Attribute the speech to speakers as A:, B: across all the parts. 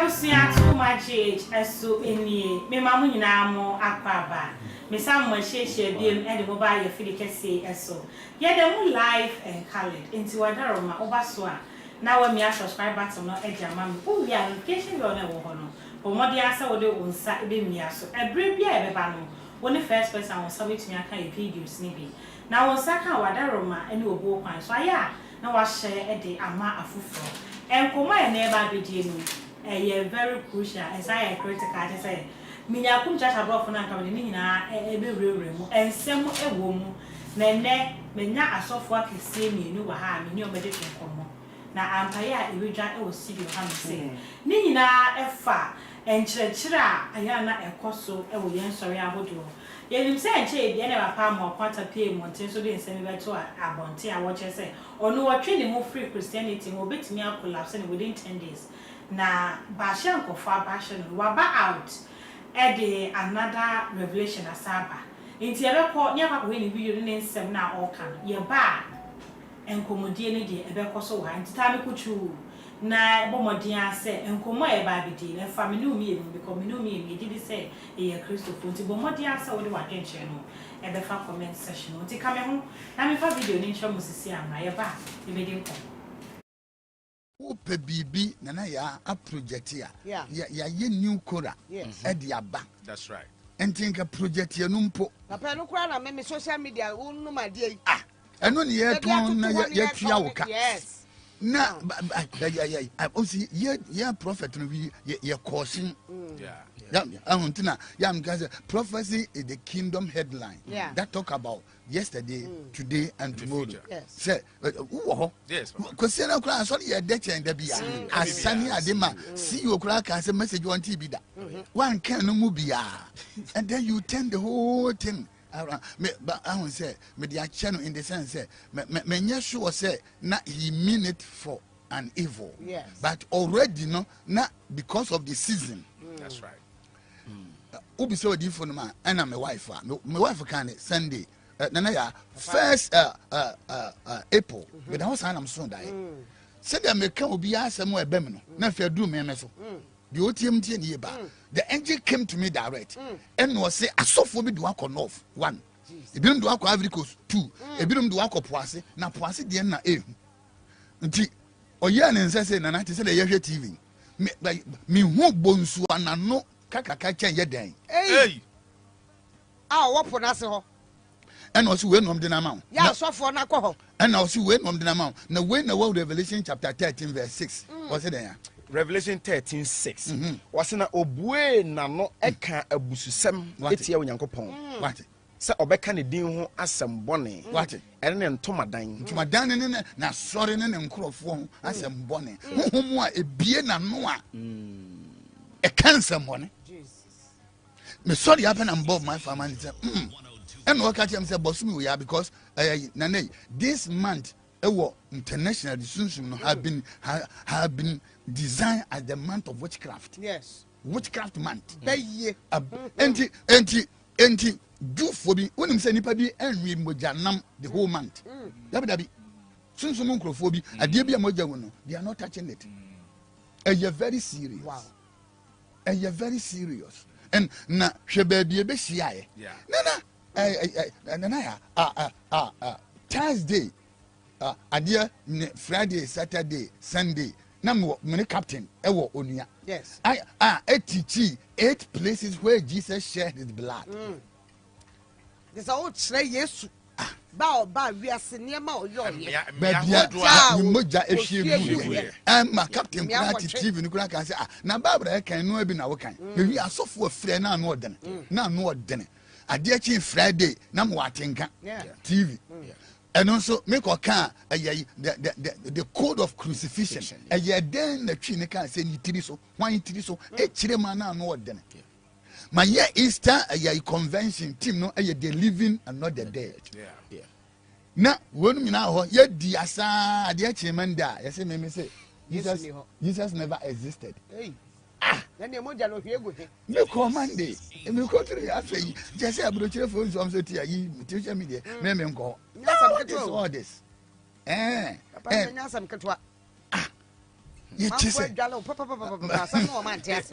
A: Ebusia too much age so any me mamu nyina mo akwaba me sam mo hye biem e de mobile ye fili kese eso ye dem live and colored into wadaroma oba so a na wa me subscribe button no e dia ma me o ya notification yo na wo ho no pomodi asa wo de unsa e be mi aso ebre bia e be ba no wo ne first person won submit me aka e videos ni bi na won saka wadaroma ene obo kwan so aya na wa share e de ama afufo enkoma e na e ba bedie no very crucial as I critical to say minya kum chacha bro for na kamani ni nyina e be rewre mu ensem ewo mu na ne menya asofo akese mienu wa ha me ni obede kenkomo na ampaye a eredwa e wo sibi ha me say ni nyina efa enkyerɛkyerɛ a aya na ekoso e wo yen sɔre ahodo yenim se enche bi na papa mo kwata pie monten so de nsem beto abonte a wo che say ono wo twe ne ho free Christianity mo betimi collapse within 10 days na bashan kofa bashan waba out the another revelation asaba inti ebe ko nya papa we ni video ni nsem na all kan ye ba enkomodie ne de ebe ko so wa inti ta me kuchu na bomodin ase enkomo e ba bidi na family umi e because me no me did say e Christopher inti bomodin ase wo de wa dwenche no ebe fa comment section inti ka me ho na me fa video ni ncho musisi amra ye ba e be din ko
B: Ope bibi nana ya a project ya ye new cora ediaba.
C: That's right.
B: And think a project ya numpo.
D: Papa no kwa na me social media unu ma die.
B: Eno ni ye ton na ye tua wo ka.
D: Yes.
B: Na I see ye prophet no ye caution. Yeah. Ahuntina yam gaza prophecy is the kingdom headline that talk about yesterday, today and tomorrow. Say
C: yes.
B: Because na kura so ye de chen da bia asani adema see you kura can say message on TV da. One can no mu bia. And then you turn the whole thing around. But I won't say me the channel in the sense say me sure say na he mean it for an evil.
D: Yes.
B: But already no na because of the season.
C: That's right.
B: Ubi so di for ma and my wife my wife can Sunday nana ya first April but how san am so die said they make obi asem e bem no na fa du me so the otm tie ne ba the angel came to me direct and was say asofo bi do akọ north 1 ebinum do akọ Africa 2 ebinum do akọ poase na poase de na ehu nti oye ne nse say nana te say ye hwe TV me hu bonsu anano kaka chen ye den
C: Hey
D: Wo po na se ho
B: and also we nom de na ma
D: ya sofo na kọ ho
B: and also we nom de na ma na we na Revelation chapter 13 verse 6 was it there
C: Revelation 13:6 was na obue na no eka abususem etia onyankopon
B: what
C: se obeka ne din ho asem bone
B: what
C: ene ne ntomadan
B: ne na sori ne nkrofo ho asem bone hohom a ebie na no a e cancer bone me sorry happen above my family say and what catch him say boss me we are because nane this month international decision have been designed as the month of witchcraft.
D: Yes.
B: Witchcraft month. Enti do for me when him say nipa bi enwi mojanam the whole month. Dabi sunsun nkrofo bi ade bi moja wono they are not touching it. You're very serious.
D: Wow.
B: And you're very serious. And na hwe be hia ye. Nana Thursday Friday, Saturday, Sunday na me captain ewo onua.
D: Yes.
B: Teach 8 places where Jesus shed his blood.
D: There's all three yesu ba wiase niema oyo
B: ni moja ehie ma captain Kati TV ni kura kan say na babra kan no abi na wo kan wi asofo afre na no odene na no odene ade chi Friday na mo atenka TV and also make or can the code of crucifixion then the tree can say ni tiri so wan tiri so e chire ma na no odene my year Easter convention team no the living and not the dead. Na wonu mina ho ye di asa ade achemanda ye say me say Jesus never existed.
D: Hey. Then the moja no hwegu he.
B: Me command me ko tiri afei je say abrochire fo nso am so ti ayi social media me nko.
D: Nyasam keto
B: all this.
D: Papa nyasam ketwa.
B: You just say,
D: Jalo, papa, some more man test.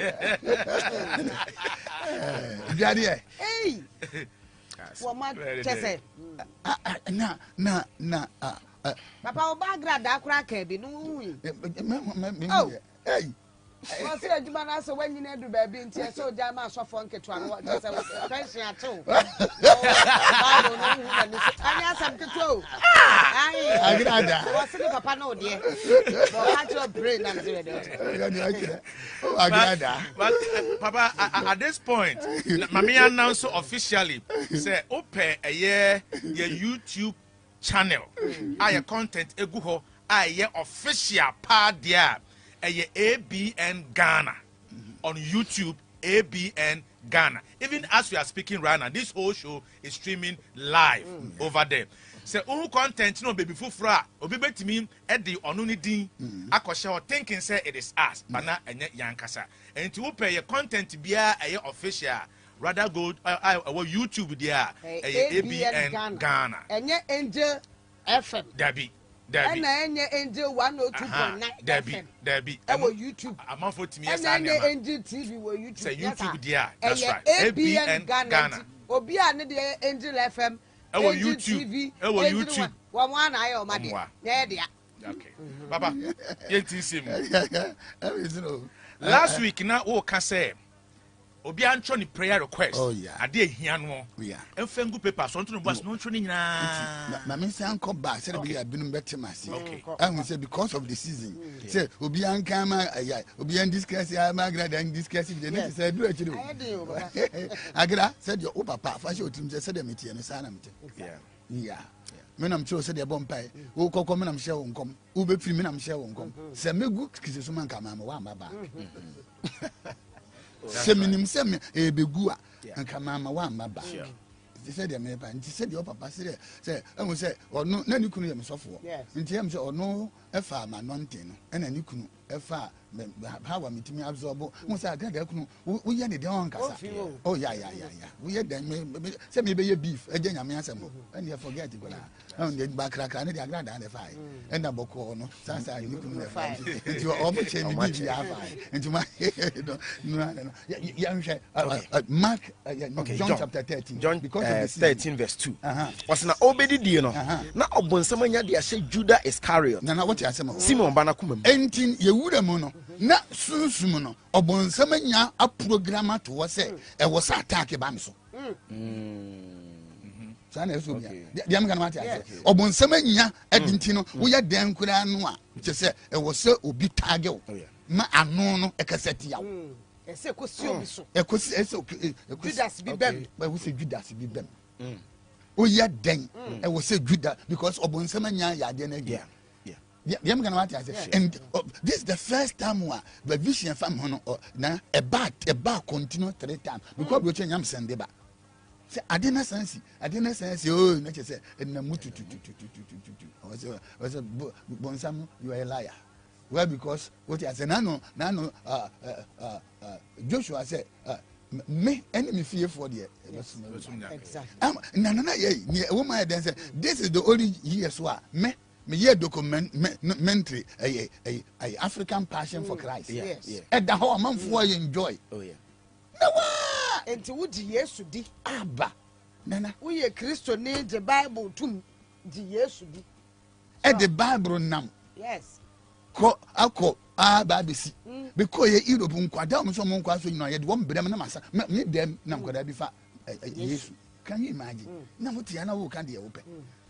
B: Daddy,
D: Hey, what man just say?
B: Na,
D: Papa, Obagra, that crack, be no.
B: hey.
D: Well, see, you man, so when you need to be in tears, so damn much of fun, what just a question at all. I have some control. I was sitting Papa, no, dear. Well, your brain, I'm doing it.
E: But Papa, at this point, Mami announced officially, say, open a year your YouTube channel. Your content, eguho, your official part there. ABN Ghana on YouTube, ABN Ghana. Even as we are speaking right now, this whole show is streaming live over there. So, all content, no baby fufra, obi bet me at the onuni din, akosha thinking say it is us, but not a yankasa. And to pay your content be a official, rather good our YouTube there, ABN Ghana.
D: And yet, Angel FM.
E: Debbie.
D: And Angel 102.9
E: Debbie.
D: Our YouTube.
E: I'm for me.
D: And Angel TV where YouTube.
E: Say YouTube there. That's right.
D: ABN Ghana. Obia the Angel FM.
E: Our YouTube TV. Our YouTube.
D: One eye on my dear. Yeah.
E: Okay. Baba. Last week now o can say obi antro ni prayer request.
B: Oh yeah.
E: Ade ehia no.
B: Yeah.
E: Enfengu paper so ntro no boss no ntro ni nyina.
B: Na me say anko back say be abinum betemase.
E: Okay.
B: I say because of the season. Say obi anka ma obi an discuss ya magra dan discuss the next say do actually. Agra said your papa fa show tim say dem tie no sa na mte. Yeah. Me nam cho say the bomb pie. Wo kokko me nam share wo nkom. Wo be firi me nam share wo nkom. Say megu kise so man ka ma wa ma ba. Seminim sem ebegu a nka mama wa maba said the me and said your papa said say I say or no na ni kunu ye mesofo nti am say ono efa ma nonte no na ni kunu efa how wa mitimi absorb mo say agada kunu wo ye ne de on kasa oh yeah wo ye den me say me be ye beef eje nyame asem and you forget it gola and the backcrack and the agada and fine and aboko no say ni kunu e fine nti o mo che ni beef ya fine nti ma no Mark John chapter 13
C: John because 13 verse 2 was na obedi die no na obonsam anya de ahye Judah Iscariot
B: na what you asem
C: Simon bana kumam
B: entin ye wura mu no na sunsum no obonsam anya a program to wo say e wo sa attack ba me so sana eso bia dia me kana mate ase obonsam anya edinti no wo ye den kura no a che say e wo say obi target ma ano no e kaseti yawo
D: ese kosi obi so
B: ekosi ese
D: Judas bi bem
B: ba wo say Judas bi bem o ya den e wo say Judas because obonsam anya ya de na gya yeah, gonna what I say. And this is the first time the vision from na a bat continue 3 times because we change am send ba. Say I didn't sense oh na say na mutu was bonsam you are a liar. Well because what I say no Joshua said me enemy fear for the exactly. No yeah woman then say this is the only years me ye documentary a African passion for Christ.
D: Yes.
B: And the whole man for enjoy.
C: Oh yeah.
D: Enti wo di Yesu di
B: Aba. Nana.
D: Wo ye Kristo ne the Bible tum di Yesu di.
B: And the Bible nam.
D: Yes.
B: Ko akọ babisi. Because ye Europe nkwada mo so mo nkwa so nyina ye de wo mbedam na masa. Me dem na nkwada bi fa Yesu. Can you imagine? Na mo tia na wo kan de ye wo pe.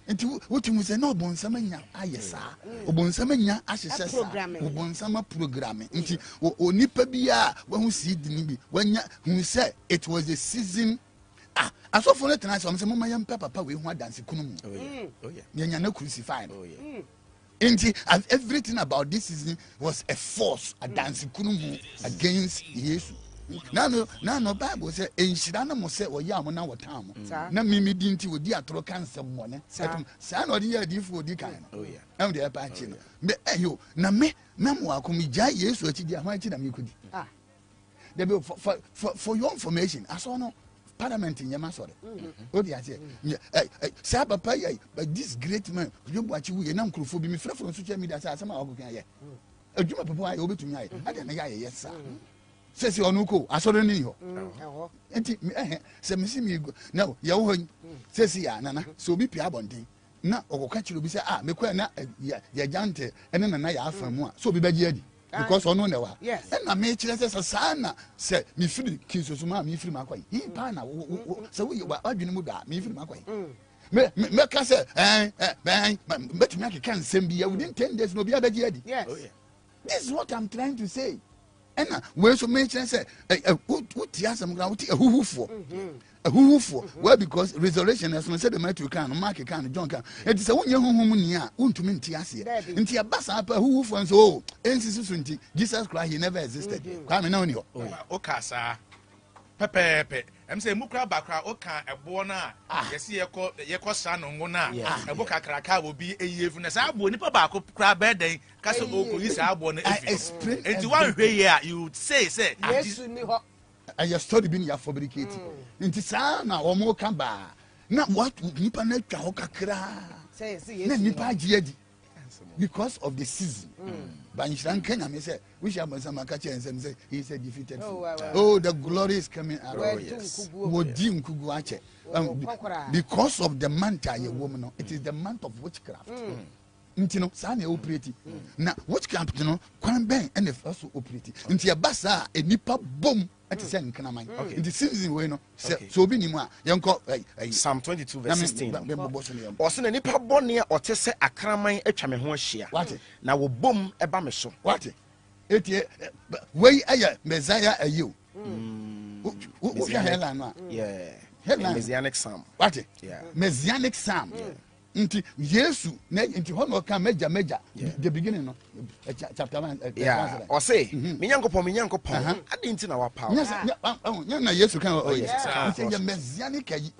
B: Enti what you say no bonsam anya ayesa obonsam anya ahyehye sa obonsam programming nti onipa bia wa hu seed ni bi wanya hu say it was a season asofo no tena so mo mayam papa we hu adanse kunu mu oh yeah nya na crucified oh yeah nti everything about this season was a force adanse kunu mu against Jesus. No Bible say enshira na mo say oya mo na wotam na mimi dinti odi atoro cancer mo ne sa na odi ya di fu odi kan oh yeah am dey pa chi no me eyo na me mo akomi ja Yesu achi di ahwan chi na me kudi there be for your information aso no parliament nyama sore odi ase sa papa but this great man you buachi we na nkrofo bi me frefo social media say asema agokan ye adwuma papa ayi obetumi ayi ade na ya ye yes sir say onuko asoro ni ho enti se me si mi na ye wo ho say ya nana so obi pia abonten na okoka kire obi say me kwa na ya jante ene na ya afa mu a so obi baji adi because ono ne wa na me kire say sana say me firi kinsoso ma me firi makwai hi pa na say wo adwene mu da me firi makwai me ka say bet me can send be within 10 days no be abaji adi this is what I'm trying to say and we so mention say what ya some ground who well because resurrection as we said the matter can mark can John can it is a won huhum ni a untumi nti ase nti abasa apa who and so ensisu nti Jesus Christ he never existed kwa me na oni ho
E: o kasa pepepe em say mukra bakra o kan ebo na yesi yekọ sa no ngo na ebo kakraka obi eyefu na sa abo nipa ba ko kra beden ka so ko yi sa abo na efi enti wan hwe ye you would say
D: Yesu ni ho
B: I study been ya fabricate nti sa na o mo ka ba na what nipa na twa ho kakra
D: say
B: na nipa agiadi because of the season but in Kenya me say we shall sama ka chen say he said defeated the glory is coming around because of the month a woman it is the month of witchcraft nti no sa na operate na witchcraft no kwan ben and if also operate nti e basa e nipa bom ati say nkana man nti season we no so obi ni mu a yenko
C: Psalm 22 verse 16 o se na nipa bone a ote se akraman atwa me ho ahia na wo bom e ba me so
B: eti we aya Messiah ayo wo hela no
C: Messianic Psalm
B: Messianic Psalm nti Yesu na nti hono ka meja the beginning no chapter 1
C: o say me nyankopon ade nti na wapa
B: na Yesu kan nti ya Messianic ayi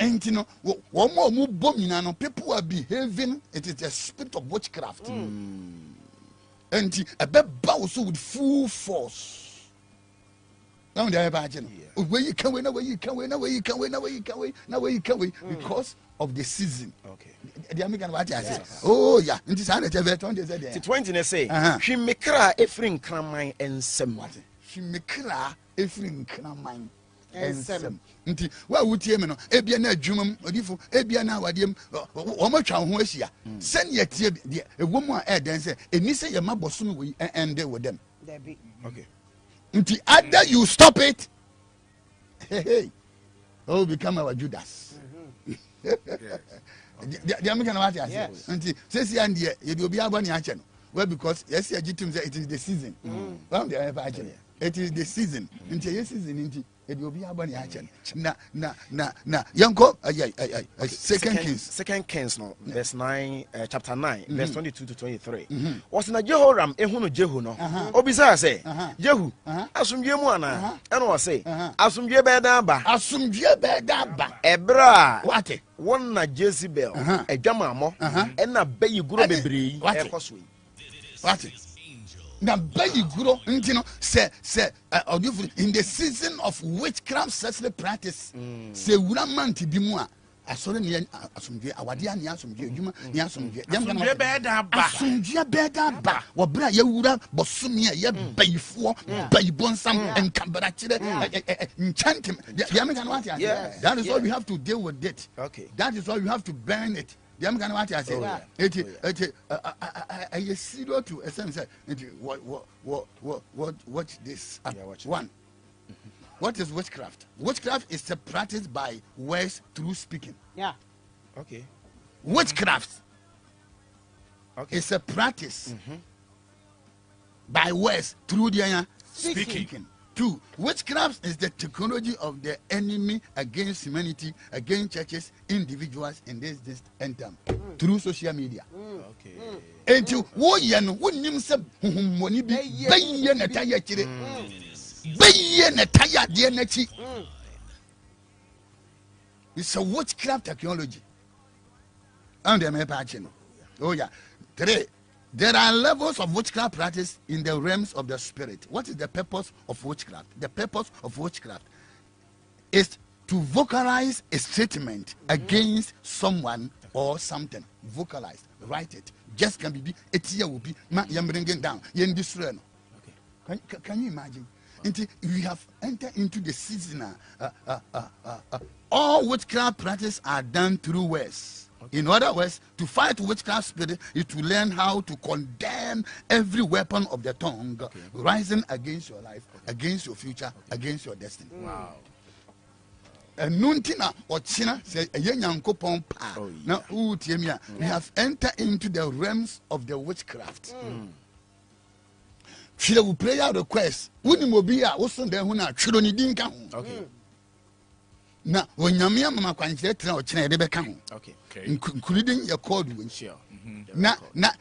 B: nti no wo mo bom nyina no people are behaving it is a spirit of witchcraft nti ebeba wo so with full force now they are backing where you can because of the season the American what I say oh yeah nti sa na tebe 20 say there
C: 20 na say hwi mekra efrin kraman ensem
B: hwi mekra efrin kraman ensem nti wa wutie me no ebia na adwumam odifo ebia na awadiem o matwa ho ahia sen ye tie de ewom a eden say eni say ye maboso no we end with them nti either you stop it hey become our Judas the American what I say nti say and ye be obi abani ache no well because yes ye gitum say it is the season it is the season nti yes season nti e obi abani ache na yanko
C: second kings no verse 9 chapter 9 verse 22 to 23 was na Jehoram ehunu Jehu no obisa say Jehu asumdwe mu ana eno o say asumdwe be da ba ebra
B: what
C: won na Jezebel adwama mo ena bayi guro bebre e koso
B: what na bayi guro nti no say in the season of witchcraft sexual practice say wura manti bi mu a asore ne asumdwe awade ane asumdwe adwuma ne asumdwe asumdwe beda ba wo bra ya wura bosome a ya bayifo bayibonsam enkambara kire enchantim ya me kan what that is why we have to deal with it that is why we have to burn it the American what I say I see to a sense what this one what is witchcraft? Witchcraft is a practice by words through speaking. Witchcraft is a practice by words through the speaking. 2. Witchcraft is the technology of the enemy against humanity, against churches, individuals in this end time through social media. And you wouldn't say money be baying a tire chile. Baying a tire dear nechi. It's a witchcraft technology. And the patching. Oh yeah. 3. There are levels of witchcraft practice in the realms of the spirit. What is the purpose of witchcraft? The purpose of witchcraft is to vocalize a statement against someone or something. Vocalize, write it. Just can be etia will be ma yam bringing down. Yen destroy no. Can you imagine? Until we have entered into the season. All witchcraft practices are done through words. Okay. In other words, to fight witchcraft spirit is to learn how to condemn every weapon of the tongue rising against your life, against your future, against your destiny.
E: Wow.
B: And nuntina or china say a young coupon pa. Now, we have entered into the realms of the witchcraft. She will pray out request. Wouldn't will be also there when I should only didn't come. Okay. Now, when Yamia Mama Quantity or China, they become okay, including your code win share. Now,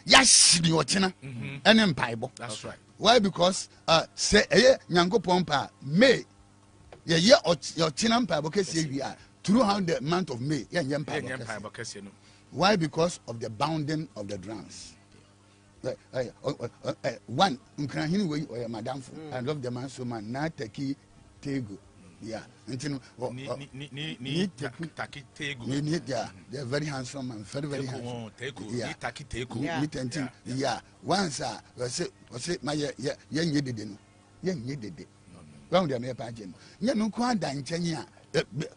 B: yes, your China and Empire.
E: That's right.
B: Why? Because say a Yango Pompa May. Yeah, yeah, your China Empire because we are throughout the month of May. Yeah, Empire. Why? Because of the bounding of the drums. One, Ukrainian or Madame, I love the man so man, not Taki Tego. Yeah, until they're very handsome and very handsome. Yeah, once I was my young didn't. Round the American. You know, quite danger.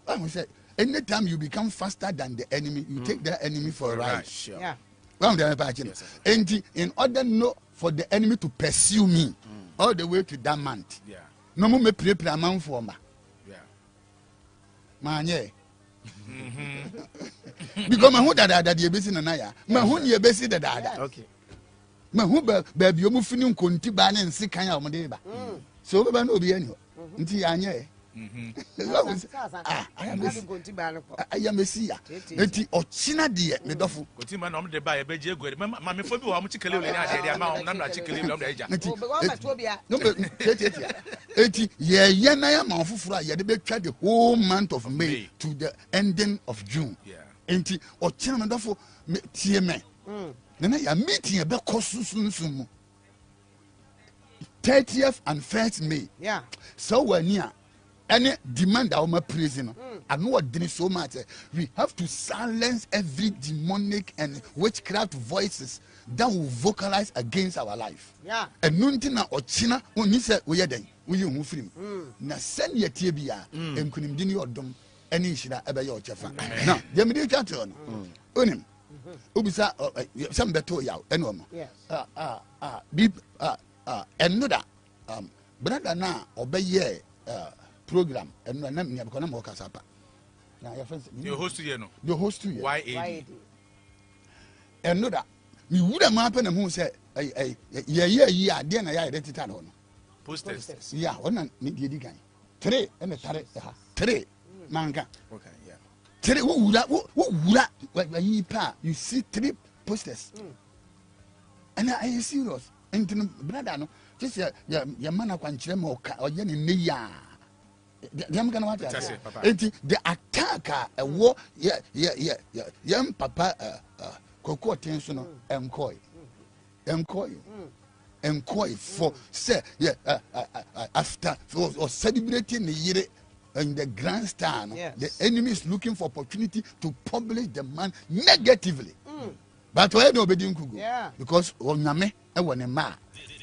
B: I would say, anytime you become faster than the enemy, you take the enemy for a ride. Yeah. Round the American. And in order not for the enemy to pursue me all the way to that month, no more me pray a man for me. Manye. Because my that you busy na ya. My who you busy the dada. Okay. My who baby you move in conti ban and sick kind of modeba. So we no be any. Nti anye. I am going to ban. I am Messia. Nti ochina de me dofo. Conti man no de buy beje go. Mama for be wo am chikele le na de am na na chikele le am da eja. No eti ye na ya man fufura ye de be twa the whole month of May to the ending of June. Enti ochina me dofo tie me. Na ya meeting e be kosusunsun 30th and 1st May. Yeah. So when you any demand our prison, and no one so much. We have to silence every demonic and witchcraft voices that will vocalize against our life. Yeah. And nuntina or china when you say we are then we you move him. Na send your tibia and couldn't dini or dom any shida ever your chafa. Now, the immediate chaton. Unim. Ubisa some beto yaw enom. Yes. Another brother na obey program and na me because na mo kasapa na your friends
E: you host here no
B: you host here
D: YAD
B: another me would am happen na who say yeah there na ya identity no
E: posters
B: yeah one me dey di kan 3 and 3 manka okay yeah 3 wo wura yi pa you see 3 posters and I am serious and brother no just ya mana kwankyere ma o ye ne ya dem kana what the attack war yam papa koko tension no encoy for say after or celebrating the year in the grand star the enemy is looking for opportunity to publish the man negatively but why no be kugu because onyame e woni ma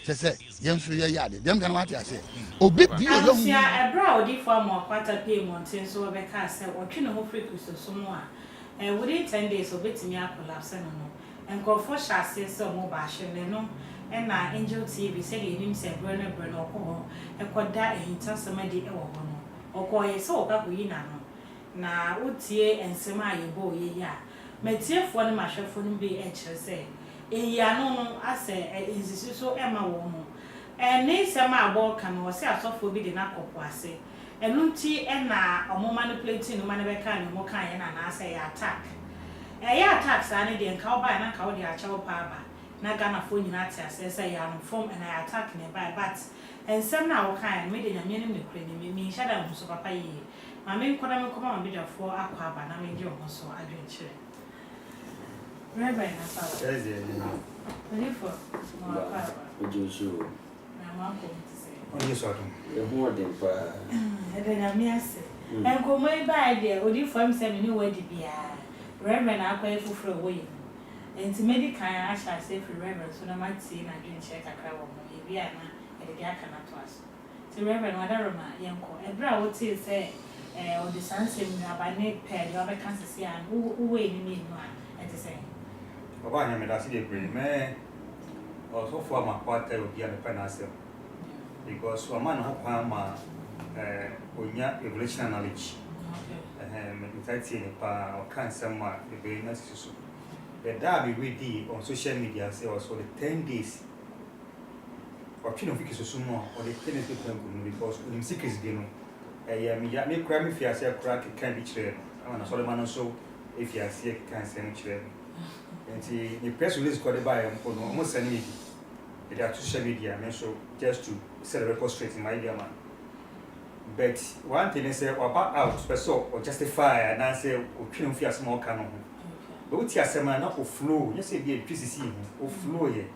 B: say yenso ye yade dem kan what say obi bi o young
A: sia ebra odi for mo kwata pay montin so be ka say otwe no ho free Christo so mo a within 10 days obetimi collapse no enkofo shase so mo ba hye no na Angel TV say the him say brother okọ ekoda ehinta samadi e wo ho no okoye so oka koyi na no na wotie ensema ayebo ye ya metiefo ne mahwefo no bi e kire say eya no ase insisi so ema wo no ne sema abo kan wo se asofo bi de na kopo ase enunti na omo manipulating no manebe kan no mo kan ye na ase ya attack ya attack sa ne de nka oba na ka wo de achawo pa aba na Ghana fo nyina ate ase say ya no form and I attack ne by but ensem na wo kan me de nyame ne kure ne me nhada ho so papa yi ma me nkoda me koma ma be da fo akwa aba na me je ho so adwenkyere Rabbi Attah.
F: Yes, yes.
A: For
F: Joshua.
A: Amoako to say.
F: Oh, yes, what? The more than for.
A: And then I say. And come by there, or if I'm saying you were the beer. Reverend akwa fufuro wo yi enti medical asha say free reverend so na mati na dwen check akra wo mo e bia na e de aka na to aso ti reverend wadaroma yenko ebra wo ti say o de sansem na ba ne pe de oba kan sisi an wo we ni no a enti say
G: baba nya me da si de pre me o so for ma kwata obi a me pe na asem because o man ho kwa ma onya evolutionary knowledge me tati ni pa o kan sem ma de be na susu the da be ready on social media say also the 10 days or tino fiki susu no or the 10 days people go because the secrets dey no me kura me fi ase kura kan bi kire no na so le man so if you ase kan sem kire enti the press release ko de ba e mpo no mo send me the social media me so just to set the record straight in my idea man. But one thing is about out so or justify and I say o twin fi asem ka no ho but we ti asem na o flow you say be a PCC o flow here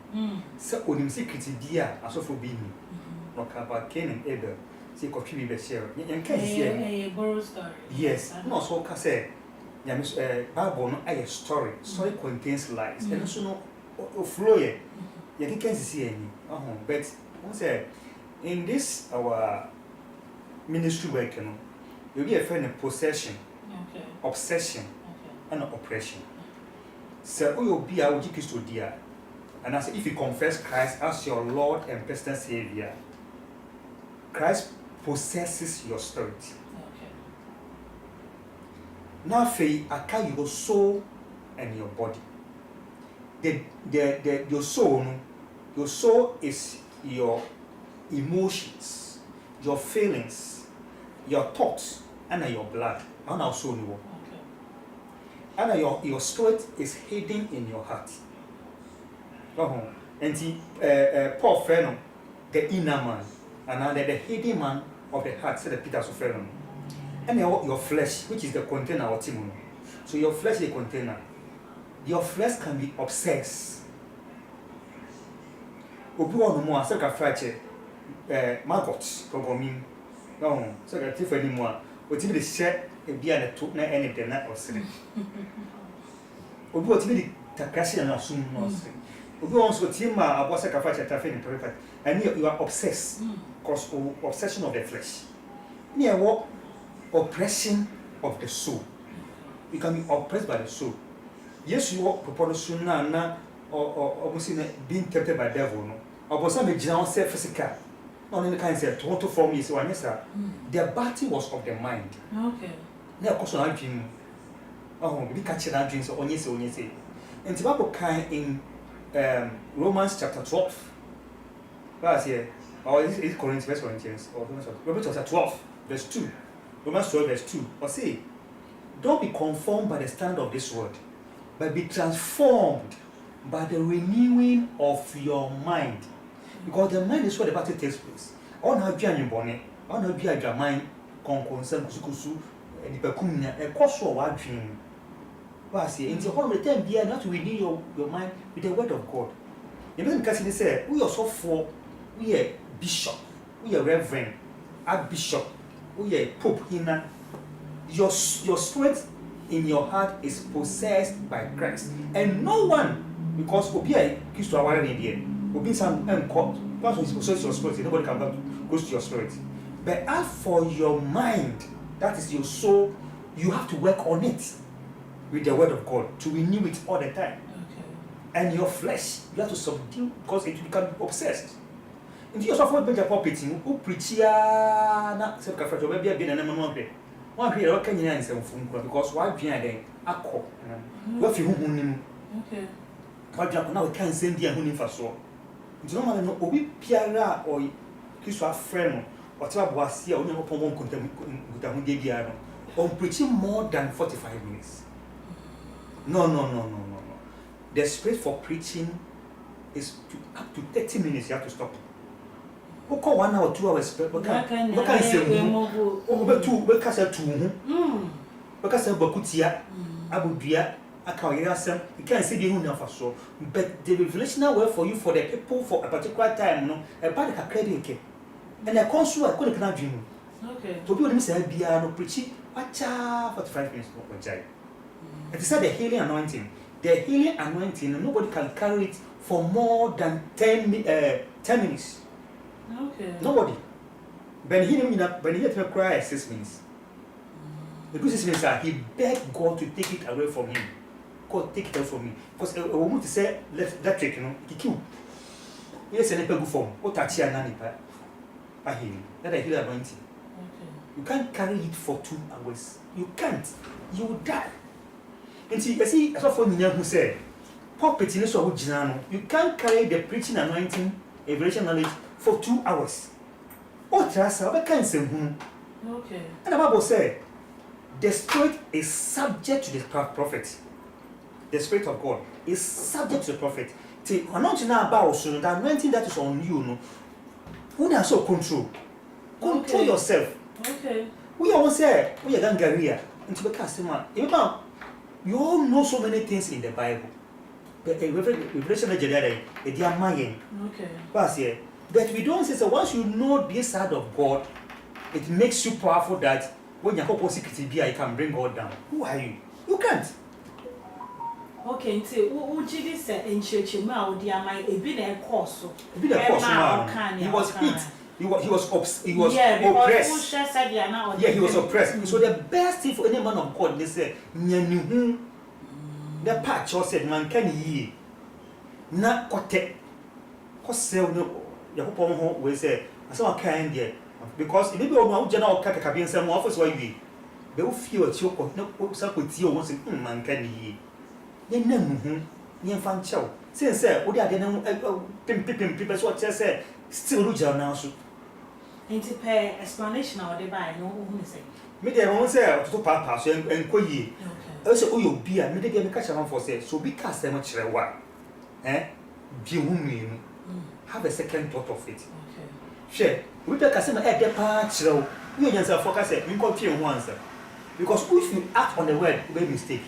G: so onim secret dia asofo bi ni no ka ba Cain and Abel say ko twi be share yen kan see
A: borrow story
G: yes no so ka say ya me Bible no a story contains lies and so no o flow here you can see any but we say in this our ministry work, you know, you'll be a friend of possession, obsession, and oppression. So, you'll be our Christo dear. And I say, if you confess Christ as your Lord and personal Savior, Christ possesses your spirit. Now, faith, I carry your soul and your body. Your soul is your emotions, your feelings, your thoughts, and your blood. And also know. And your spirit is hidden in your heart. And Paul friend, the inner man, and the hidden man of the heart, said the Peter so friend. And your flesh, which is the container of Timon. So your flesh is the container. Your flesh can be obsessed. Obi no more sacrifice maggot program no so that if any more what be the share e bia na to na any de na osire obi what be the takashi na asum no osire obi won so team ma abo sacrifice tafe ni perfect and you are obsessed cause obsession of the flesh near what oppression of the soul. You can be oppressed by the soul. Yes, you are proportion na or being tempted by devil no or some general physical. No, any kind of total for me, so one yes, sir. The battle was of the mind.
A: Okay.
G: Now, of course, I dream. Oh, we catch that dream, so on yes, say. And the Bible kind in Romans chapter 12. That's here. Or is it Corinthians, or Romans chapter 12, verse 2. Romans 12, verse 2. Or say, don't be conformed by the standard of this world, but be transformed by the renewing of your mind. Because the mind is where the battle takes place. On how you born, on how you your mind, concern, kusu, and the pecumina, a cost for what dream. But see, in the whole of the time, you not to renew your mind with the word of God. You know, because they say, we are so for, we are bishop, we are reverend, archbishop, we are pope, your spirit in your heart is possessed by Christ. And no one, because Obia used to our idea. Obi some court. Once you possess your spirit, nobody can go close to your spirit. But as for your mind, that is your soul, you have to work on it with the word of God to renew it all the time.
A: Okay.
G: And your flesh, you have to subdue because it will become obsessed. If you also make a puppet, who preach na se ka fa job bia bi na na no hwe. One hwe o kan nyina nsem fun because why dwan den akọ. Wa fi hu nim.
A: Okay.
G: Wa dwan na we kan nsem bia hu nim fa so. Nti no man no obi piara o Kristo afre no o te ba boase a onye ho pon nkuntamu de bia no on preaching more than 45 minutes. No. The spirit for preaching is up to 30 minutes. You have to stop. Who call 1 hour, 2 hours? What can you say? Over 2, because I 2. Because I Bakutia, Abudia, Akawasam, you can't say the enough for so. But the revelational word for you for the people for a particular time, no, about a credit. And a consul, I couldn't dream. Okay. To be honest, I be no preaching, 45 minutes. It said the healing anointing. The healing anointing, nobody can carry it for more than 10 minutes.
A: Okay.
G: Nobody. When he had to cry 6 minutes. Because 6 minutes, he begged God to take it away from him. God, take it away from me. Because a woman to say, that trick, he killed. Yes, and a pegu form. What touch your nanny? I hear you. That I heal anointing. You can't carry it for 2 hours. You can't. You will die. And see, as of who said, puppet in you can't carry the preaching anointing, revelation knowledge for 2 hours. Oh, trust, I can't say
A: Okay.
G: And the Bible said, the spirit is subject to the prophet. The spirit of God is subject to the prophet. See, anointing now about so the anointing that is on you, no. Who does so control? Control yourself.
A: Okay.
G: We always say we are Gangaria into the customer. You all know so many things in the Bible. But revelation of Jedi, they are lying.
A: Okay.
G: But we don't say so. Once you know this side of God, it makes you powerful that when you have security, you can bring God down. Who are you? You can't.
A: Okay, so who did this in church? Ma, would you mind a bit of course?
G: He was hit. He was oppressed. Yeah, he was oppressed. So the best thing for any man of God, they say, the patch said, man can ye not cote. Cosell no, your home will say, I saw a kind there. Because if you don't general Kakabi and some office where you they will feel a choke of no with you once in man can ye. Ye no, ye fan chow. Since, sir, what are they people what just said, still do now.
A: Into pay explanation or they buy no who say.
G: Me there won't say to papa so and koyi.
A: Okay.
G: Also you be a me dey catch am for say so be cast them chere wa. Bi hu have a second thought of it.
A: Okay.
G: Share. We be cast am e dey pa chere wo. You yan say focus say me come pie ho answer. Because if you act on the word, you make mistake.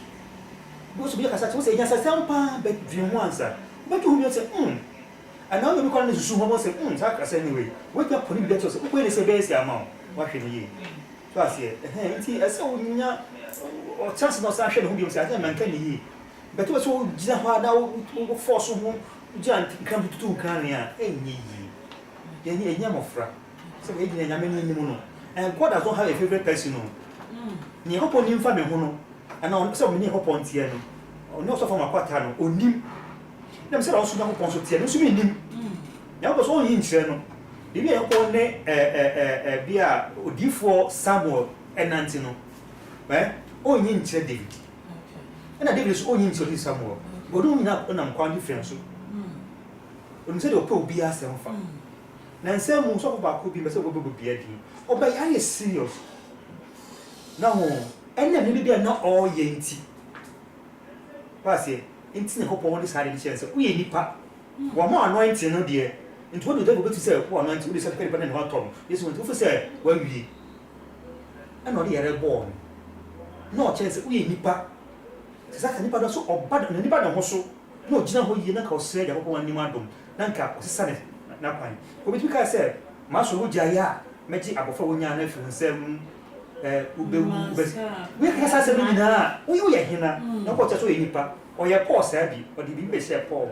G: Because be cast say yan say pa but bi ho answer. But you say and now you call this sumo say anyway. What you put in better say we say base amount. What hwe ye. So I say nti ese wonya o chance no sa hwe no bi say I man kan yi. But you so gina ho na wo force ho giant kan tutu kan ya enyi yi. Ye nya mofra. So we gina nyame ni mu no. And God does not have a favorite person no. Ni hopo ni mfa me ho no. And now so me ni hopo ntie no. Oni so from akwata no onim. Dem say also na hopo so tie no so me nim. Ya ko so yin nkyere no. Bibi e ko ne bia odifo Samuel enanti no. O yin nkyere David. Okay. Na David so o yin nkyere Samuel. Bodu nyina na nkwan difference so. Oni say de o pe obi asem fa. Na nsem mu so ba ko bi me say go be bia di. Oba ya ye serious. Na ho enya me bia na o ye nti. Pass nti ne hopo won sare di chance. O ye nipa. Wo mo anointing no de. Into what do they go to say? Who anointing? We say people na ho tom. Yes, when to say where we. And no dey born. No chance we nipa. Sasa nipa do so oba na nipa na ho so. No gina ho yi na ka o say de hopo wan adom. Na nka o sesa na kwan. Ko bi ka say ma so ho jaya meji abofa wonya na afi nsem ubewu be. We ka sasa no nyina. We ye hina. Na ko so ye nipa. O ye Paul say bi. O di bi be say Paul.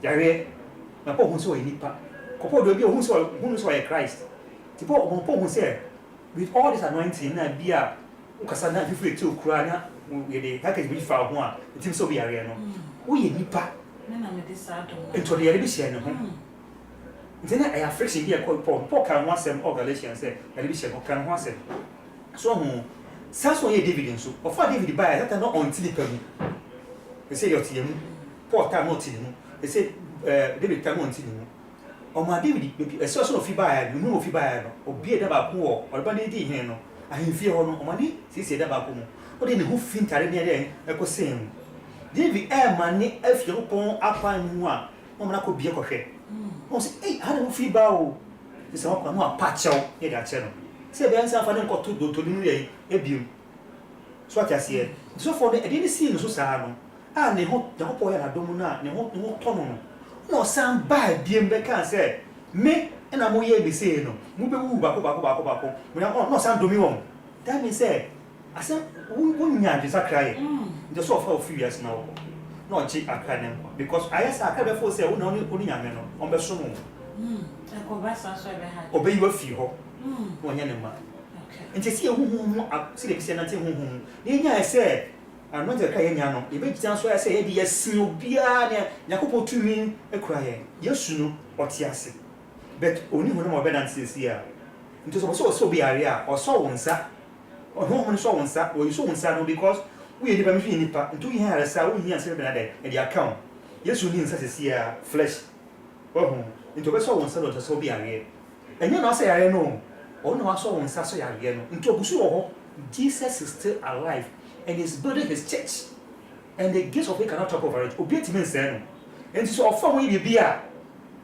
G: Yare na Paul so ye nipa. Ko Paul do bi o hu so ye Christ. Ti Paul hu say with all this anointing na bia ukasa na fifu eti okura na we dey package bi fa ho a tim so bi yare no. Wo ye nipa.
A: Na me dey sad o.
G: Ento de yare bi hye ne ho. Ntina I Afric Media call Paul kan ho asem or Galatians say yare bi hye no kan ho asem. So ho saso ye David nso. Ofa David ba ya that no on tilipa mu. They say your team Paul time no team. They say David time on team. O ma David be so no fi ba ya no fi ba ya no. Obi e da ba ko o ba ne di hin no. Ahemfie ho no o ma ni sisi e da ba ko mu. O de ne ho fi ntare ne de e ko sen. David ma ni afie ko pon apan mu a o ma na ko bie ko hwe. O say ha de ho fi ba o. Sisi wa kwa no apachew e da che no. Se be ansa fa ne ko to do to ni ye e biom. So atiase. So for the e si no so sa no. A ne ho de ho po ya na dom na ne ho to no. No san ba biem be kan say me na mo ye be say no. Mu be wu ba ko. Mo no san domi won. That means say asa wunya disa cry nti so for a few years now no chi akra nem because I say akra be for say wo oni nyame no on be so no
A: Ekobasa so be ha
G: obey you fi ho wonya ne ma nti si ehuhu si de kise na nti ehuhu ni nya say ano je ka yenya no e be gitan so say e de yasin obia ne yakopo tumi ekura ye yesu no otiase but oni ho no mo be dan si a nti so be area o so wonsa o ho so wonsa o so wonsa no because we dey be me nipa nti we here say we here say be na dey e dey account yesu ni nsa si a flesh oh nti o be so wonsa no to so be area enye no say area no o no so wonsa so area no nti obusu wo ho Jesus is still alive and is building his church and the gates of it cannot talk over it obi ti me say no nti so ofo mo yi bia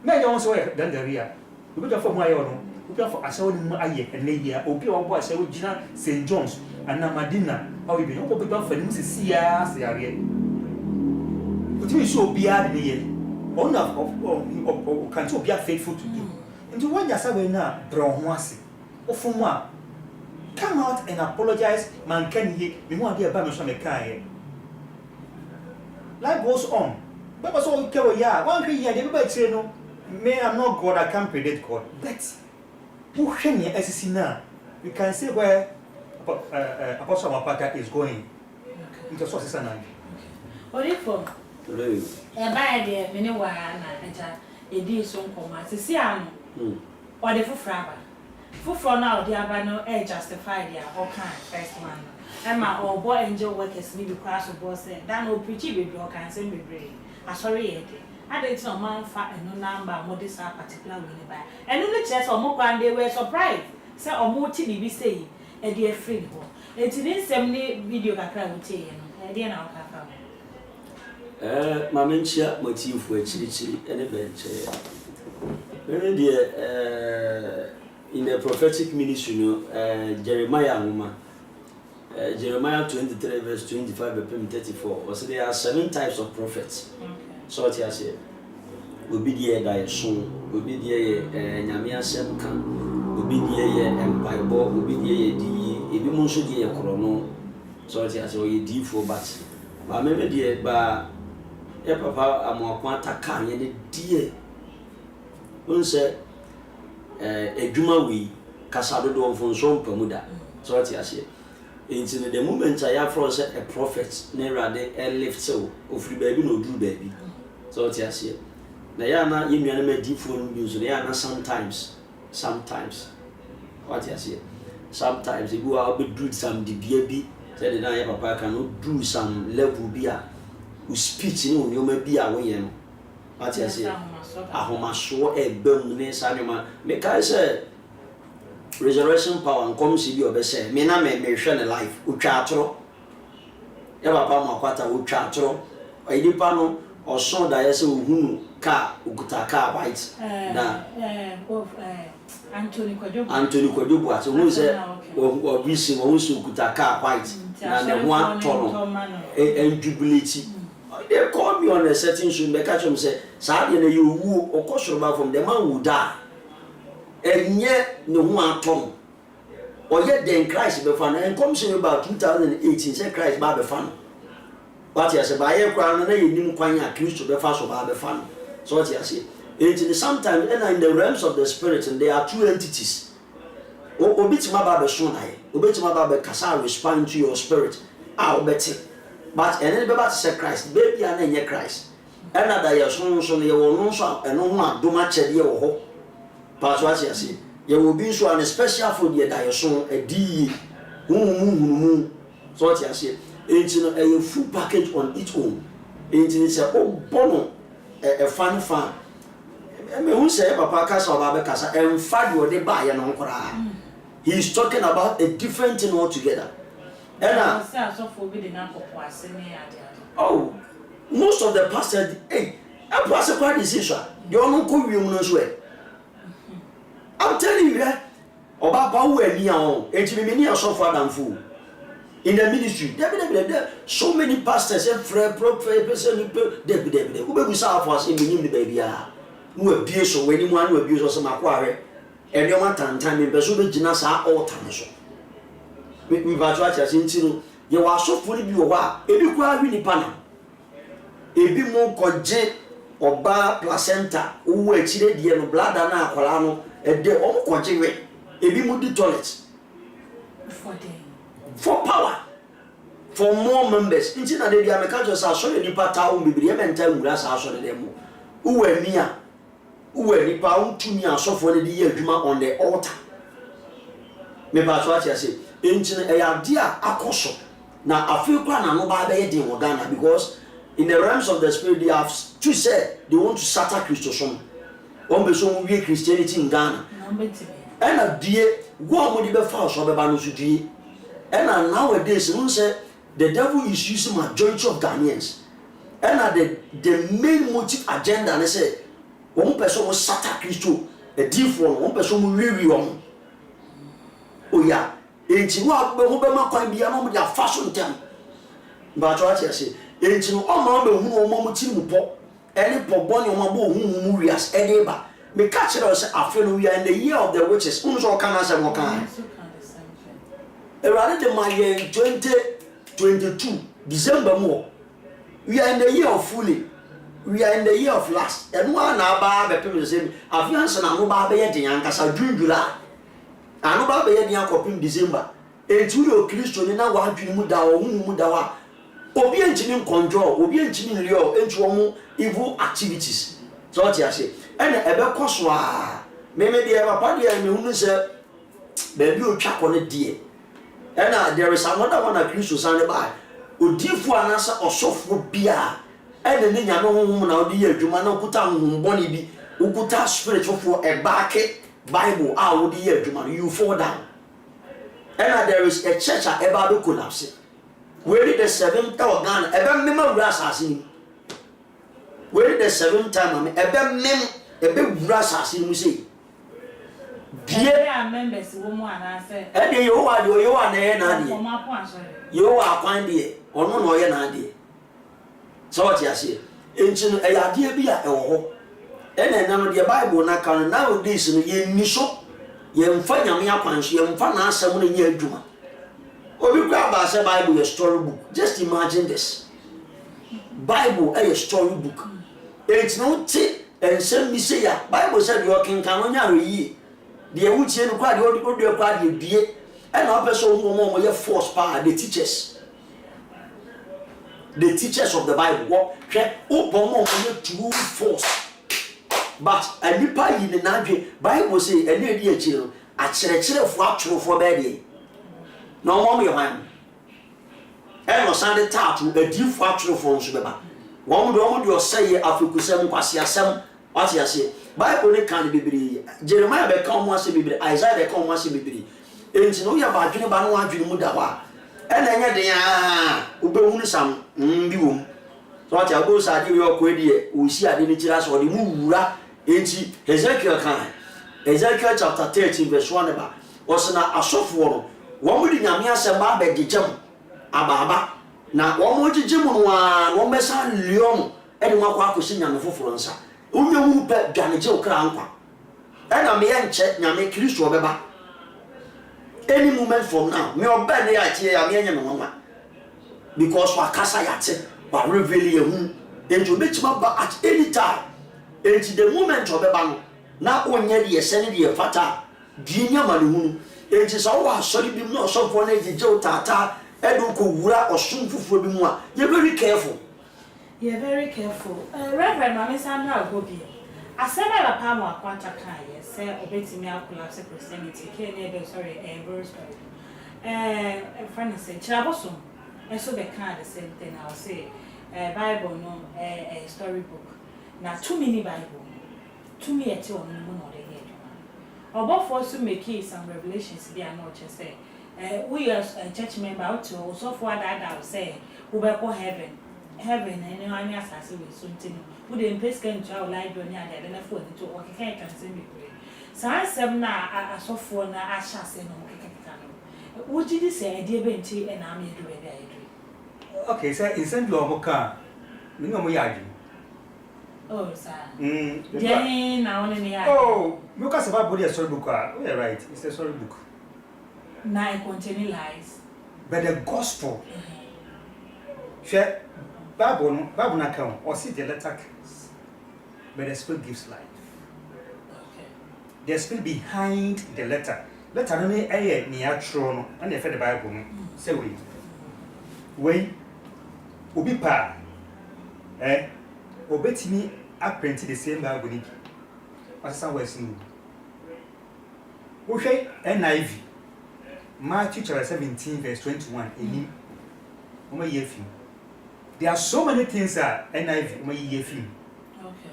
G: me ye won so dan daria obi da fo mo ayo no obi afọ asawo ni mu aye eneyia obi obo asawo gina St John's ana Madina awo bi obo be afọ ni sisi ya se yare otimi so obi a de ye ona of kan to be faithful to you nti when ya sabe na bro ho ase ofumu a come out and apologize man kan ye me ho ade ba me so me kan ye life goes on baba so ke wo ya wan hwe ya de be ba chire no me I'm not God, I can't predict God, but you can see where Apostle Amoako is going. Into sources and
A: what if for a bad day, many were a deal so common. See, I'm or the for now, the Abano air justified their all kind first man. And my old boy angel workers need to cross the boss and that no pretty baby or can send me brave. I sorry, I didn't know man fat and no number more this particular way by. And in the chest or more and they were surprised. Say or more TV be say a dear friend. It didn't send me video that I would tell you. I didn't know how.
F: Mamencia motive for chili and adventure. Very dear in the prophetic ministry, Jeremiah woman. Jeremiah 23 verse 25 and 34. So there are 7 types of prophets. So what I say, obi die da yeso, obi die nyame asem kan, obi die empire bo, obi die di, ebi mo nso die krono. So what I say, o ye di for but. Ba me die ba e papa Amoako Attah ye die. Unse edwuma wi kasado do mfonso mpamuda. So what I say. In the moment I have for a prophet, never they left so of free baby no do baby. So what I say. Nayana you may deep phone news, they are sometimes. What I say. Sometimes you go out do some baby, said that papa cannot do some level beer who speech you may be away. What I say. A homa show a bumness animal. Make I say resurrection power and come see you say me na me hwe life utwatro ya papa Amoako Attah utwatro ayipa no oso da yese ohunu ka ukuta ka white na Anthony Kwajobu ati hu se obisi wo su ukuta ka white na ne ho atono jubilate they call me on a certain should be catch them say sa de na you wu okosoroba from the man who die enye ne ho atom oye den Christ be fan and come say about 2018 say Christ ba be fan what you say ba ye kwa na ye nim kwan ya Christ be fa so ba be fan so what you say it sometimes and in the realms of the spirit and there are 2 entities obitima ba be so na ye obitima ba be kasa respond to your spirit obeti but and be ba say Christ baby na enye Christ and that ye so ye wo no so eno ho adoma chede wo ho. Pass what you say. You will be so an special food ye that you so a D. So what you say. It's a full package on its own. It's a bono a fan. I mean, who say Papa Casa or Baba Casa and fad what they buy and on. He's talking about a different thing altogether. And oh, most of the pastors, hey, I'm pastor quite decision. You don't go you I'm telling you, Oba Pawu Eni ahun, enti me ni asofo adamfo. In the ministry, there so many pastors and prophet person debi. Who be say for us in nim the baby ah. Mu abie so wani mu anu abie so se makware. Ene o matantan me be so be gina sa altar no so. Me ba so acha sinti no, ye wa asofo ni bi wo wa ebi kwa hwi nipa na ebi mo koje oba placenta wo akire die no blada na akwala no ede o koje we ebi mo di toilet for power for more members nti na de dia me ka jo sa so le nipa ta o bibiri e menta nwura sa so de mo wo ani a wo ani pa o tumi asofo le di ye adwuma on the altar me ba so atia say nti na e ya dia akoso na Africa na no ba be ye din wo Ghana because in the realms of the spirit they have to say they want to shatter Christendom. One person we Christianity in Ghana. And a dear go on with the false or the banusudi. And nowadays you say the devil is using majority of Ghanaians. And the main motive agenda and they say one person will shatter Christo, a different one person will really wrong. Oh yeah. It's what Bema can be among their fashion term. But what I say. Enti no o be hu o mo ti mu po ene po boni o ma bo hu mu wias ene ba me ka kire o se afi no we are in the year of the witches unso o kana se mo kan erade de maye 2022 December mo we are in the year of fully we are in the year of last eno na ba be pem se afi anse na no ba be ye den ankasa June anu ba be ye den akopim December enti wo Kristo ni na wa adwene mu da o hu mu da wa obi engineering control obi engineering leo enti omo evil activities so what you say ene ebe koso a me de papa de me hunu se be bi o twa kone de ena there is another one that Christ san by odifu anasa osofo bia ene ne nyame honhom na odi ye adwuma na okuta honhom boni bi okuta spiritual for e back Bible a odi ye adwuma you fall down ena there is a church a eba do collapse where the 7th of Ghana, ebe mema brass assassin. Where the 7th time, ebe brass assassin, we say.
A: Dear members, woman, I said,
F: and you are there, Nadia. You are fine, dear, or no, you're not dear. So what you say, ancient a idea be a ho. And then now the Bible na can nowadays in ye miso, ye mfanya me apanshi, ye mfana asem ne ye adwuma. Obi grab as a Bible a storybook. Just imagine this. Bible a storybook. It's not tea and send me say Bible said working can only ye. The Uchi and quite the audio party be and our person more your force power, the teachers. The teachers of the Bible what open true force. But a nipa in the Nabi Bible say a lady chill at church for bed. No more your man. And was Sunday tattoo a deep factory from Subeba. One would your say Africusem Quasiasem, what you say. Bible can't be Jeremiah become once a baby, Isaiah become once a baby. And you know you're about to ban one Mudawa. And then they are Ubunusam, Bium. So what your goes are your query, we see I didn't tell us or the Mura into Ezekiel kind. Ezekiel chapter 13, verse 1 about was not a soft one. One would nyame asema be gigem ababa na one would gigem no one besa leon e de makwa akosi nyame foforo nsa onyamu pe dwaneje okra nkwa e na me enche nyame Kristo obeba any moment from now me oba ne ya tie ya me enye me nwa because wakasa yate wa reveal yehu enti obetima ba at any time enti the moment obeba no na onye de yesene de fata di nyama ne hunu enti so wa sorry bi no so for na ejije tata edu ko wura osun fufuo bi mu a you very careful.
A: You're very careful. Reverend Mama Sandra Gobi. Asema la pa mo akwanta kan ye say obetimi collapse Christianity ke ne be sorry verse friend say chiraboso so be kan the same thing I will say Bible no a storybook na too many Bible too many eti on no dey here obo for to make some revelations be an church say we as a church member out to so for that say we be go heaven and you anya asase we so ntino we dey place can to our library and na phone to o keke kan say me pray say sem na asofo na ahya say no keke no wo gidi say e dey be nti e na am edu e dey edu.
G: Okay, so insend lo mo ka me no mo yadi.
A: Oh sir. Jenny na one ni yadi.
G: Oh, me ka say Bible dey storybook ah. Oh, you're right. It's a storybook.
A: Na it contain lies.
G: but the gospel share Bible na count or see the letter kills, but the spirit gives life. The spirit behind the letter no ni atro no and the Bible no say we obi pa obetimi apprint the same Bible ni asasa words ni wo hwe NIV Matthew chapter 17 verse 21 eni o ma yefi. There are so many things that NIV o ma yefi. Okay.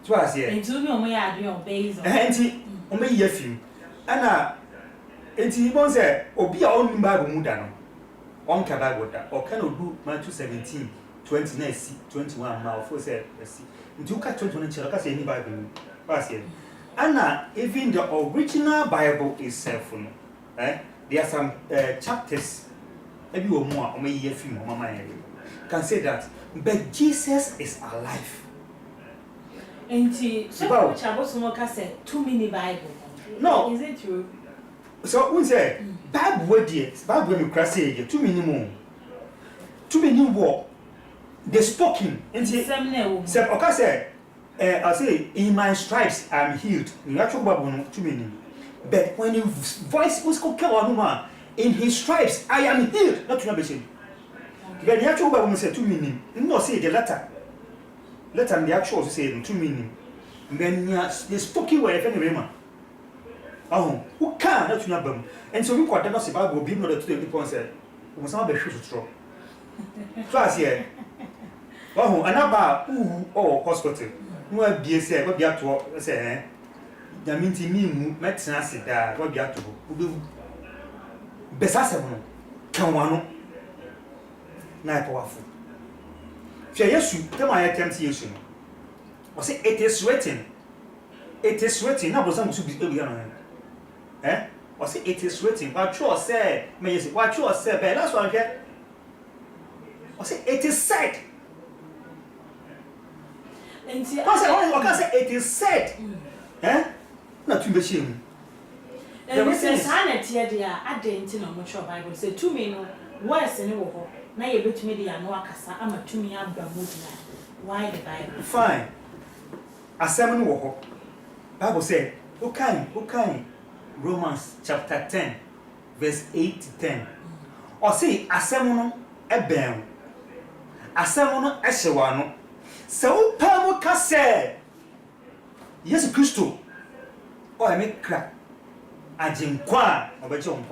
G: So as here
A: into me o ma ya adu on based on
G: enti o ma yefi ana enti ibon say obi a onu Bible mu da no on ka Bible da o kan odu Matthew 17 29 21 ma of say see nti uka 21 chero ka say any Bible pass here. And even the original Bible itself, there are some chapters, maybe or more, or maybe a few more, can say that, but Jesus is alive.
A: And so, which I was more say 2 mini Bible.
G: No,
A: is it true?
G: So, we say, Bible, what dear, Bible, you can say 2 mini more, 2 mini war, the spoken, and say, okay, say. I say, in my stripes I am healed. You actually Bible too many. But when you voice was called in his stripes I am healed. Not to know between. But the actual Bible say 2 many. No say the letter. Letter the actual say 2 many. Then the spoken word if any man. Oh, who can not to know. And so we got the Bible be not to the point said. We must not be sure to throw. Class here. Oh, another hospital. No be say what be ato say da minti mi mu metra se da what be ato obi besasem no kan wano na powerful fe yesu tem aye tem ti yesu no o say it is written na bosan musu bi ebi no o say it is written what you say me yesu what you say be last one here o say it is said.
A: And
G: say it is said. Not to be shame.
A: The reason sanity there, I didn't know much of Bible. Say 2 men worse than you. Now you bet me the Amoako, I'm a 2 me up the why the Bible?
G: Fine. A 7 walk. Bible said, okay, Romans chapter 10, verse 8 to 10. Or say, a 7 a bell, a 7 a shawano. So, Pamo Casse, yes, Christo, or I make crack. I jim qua or by John.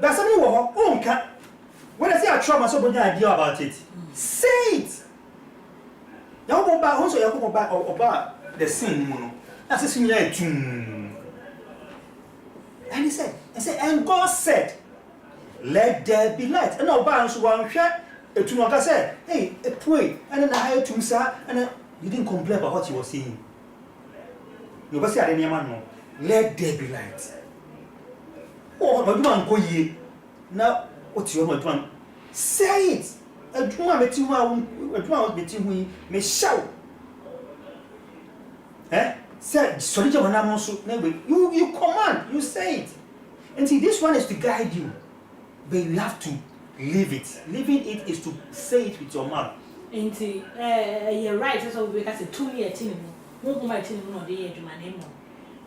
G: That's a new own cat. When I say I try my so idea about it, say it. Now go back also, you go back about the sin mono. That's a similar tune. And he said, and God said, let there be light. And now bounce one shot. To know, say, hey, pray, and then I had to sir, and you didn't complain about what you were saying. You must say, I didn't know. Let there be light. Oh, but you want to go ye. Now, what you want to say it. I do not bet you may shout. Say, soldier, when I'm also, you command, you say it. And see, this one is to guide you, but you have to. Live it. Living it is to say it with your mouth.
A: Into you're right. So we can say 2 years in who might know the age of my name,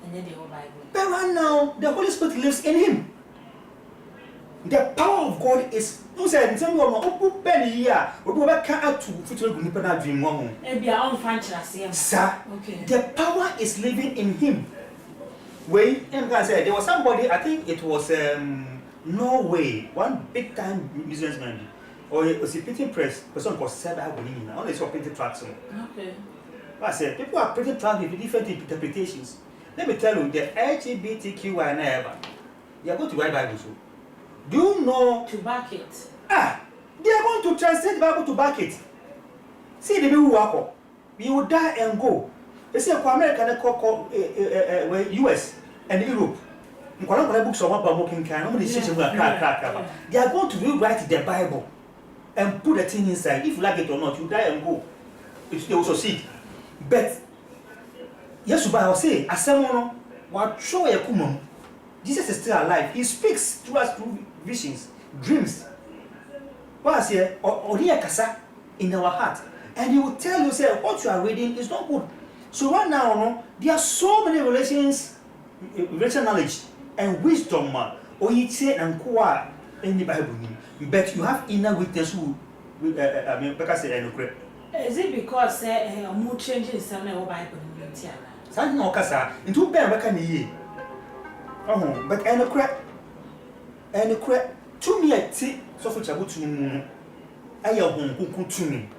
A: and then the whole Bible.
G: But right now, the Holy Spirit lives in him. The power of God is. Who said, "Some of them penny here, we go back out to future Nipana dream one."
A: Maybe our own franchise,
G: sir.
A: Okay.
G: The power is living in him. Wait, and I said there was somebody. I think it was Norway, one big time businessman, or it was a printing press, person called Seba Bonina, only saw printing tracks.
A: Okay.
G: I said, people are printing tracks with different interpretations. Let me tell you, the LGBTQI never. They are going to write Bible. So. Do you know?
A: To back it.
G: They are going to translate the Bible to back it. See the people who are we will die and go. They say, America, US and Europe. Books of they are going to rewrite the Bible and put the thing inside. If you like it or not, you die and go. They also see. But yes, I will say, as someone what show a kumum, Jesus is still alive. He speaks to us through visions. dreams. What's here? Or here kasa in our heart. And he will tell you, say, what you are reading is not good. So right now, there are so many relational knowledge and wisdom or you say and qua in the Bible. But you have inner witness who I mean, because
A: is it because mood changes some Bible in Tiana?
G: Something no kasa into bear can ye. Oh, but and a crack to me at tea, so for Chabu to me. I am home to me.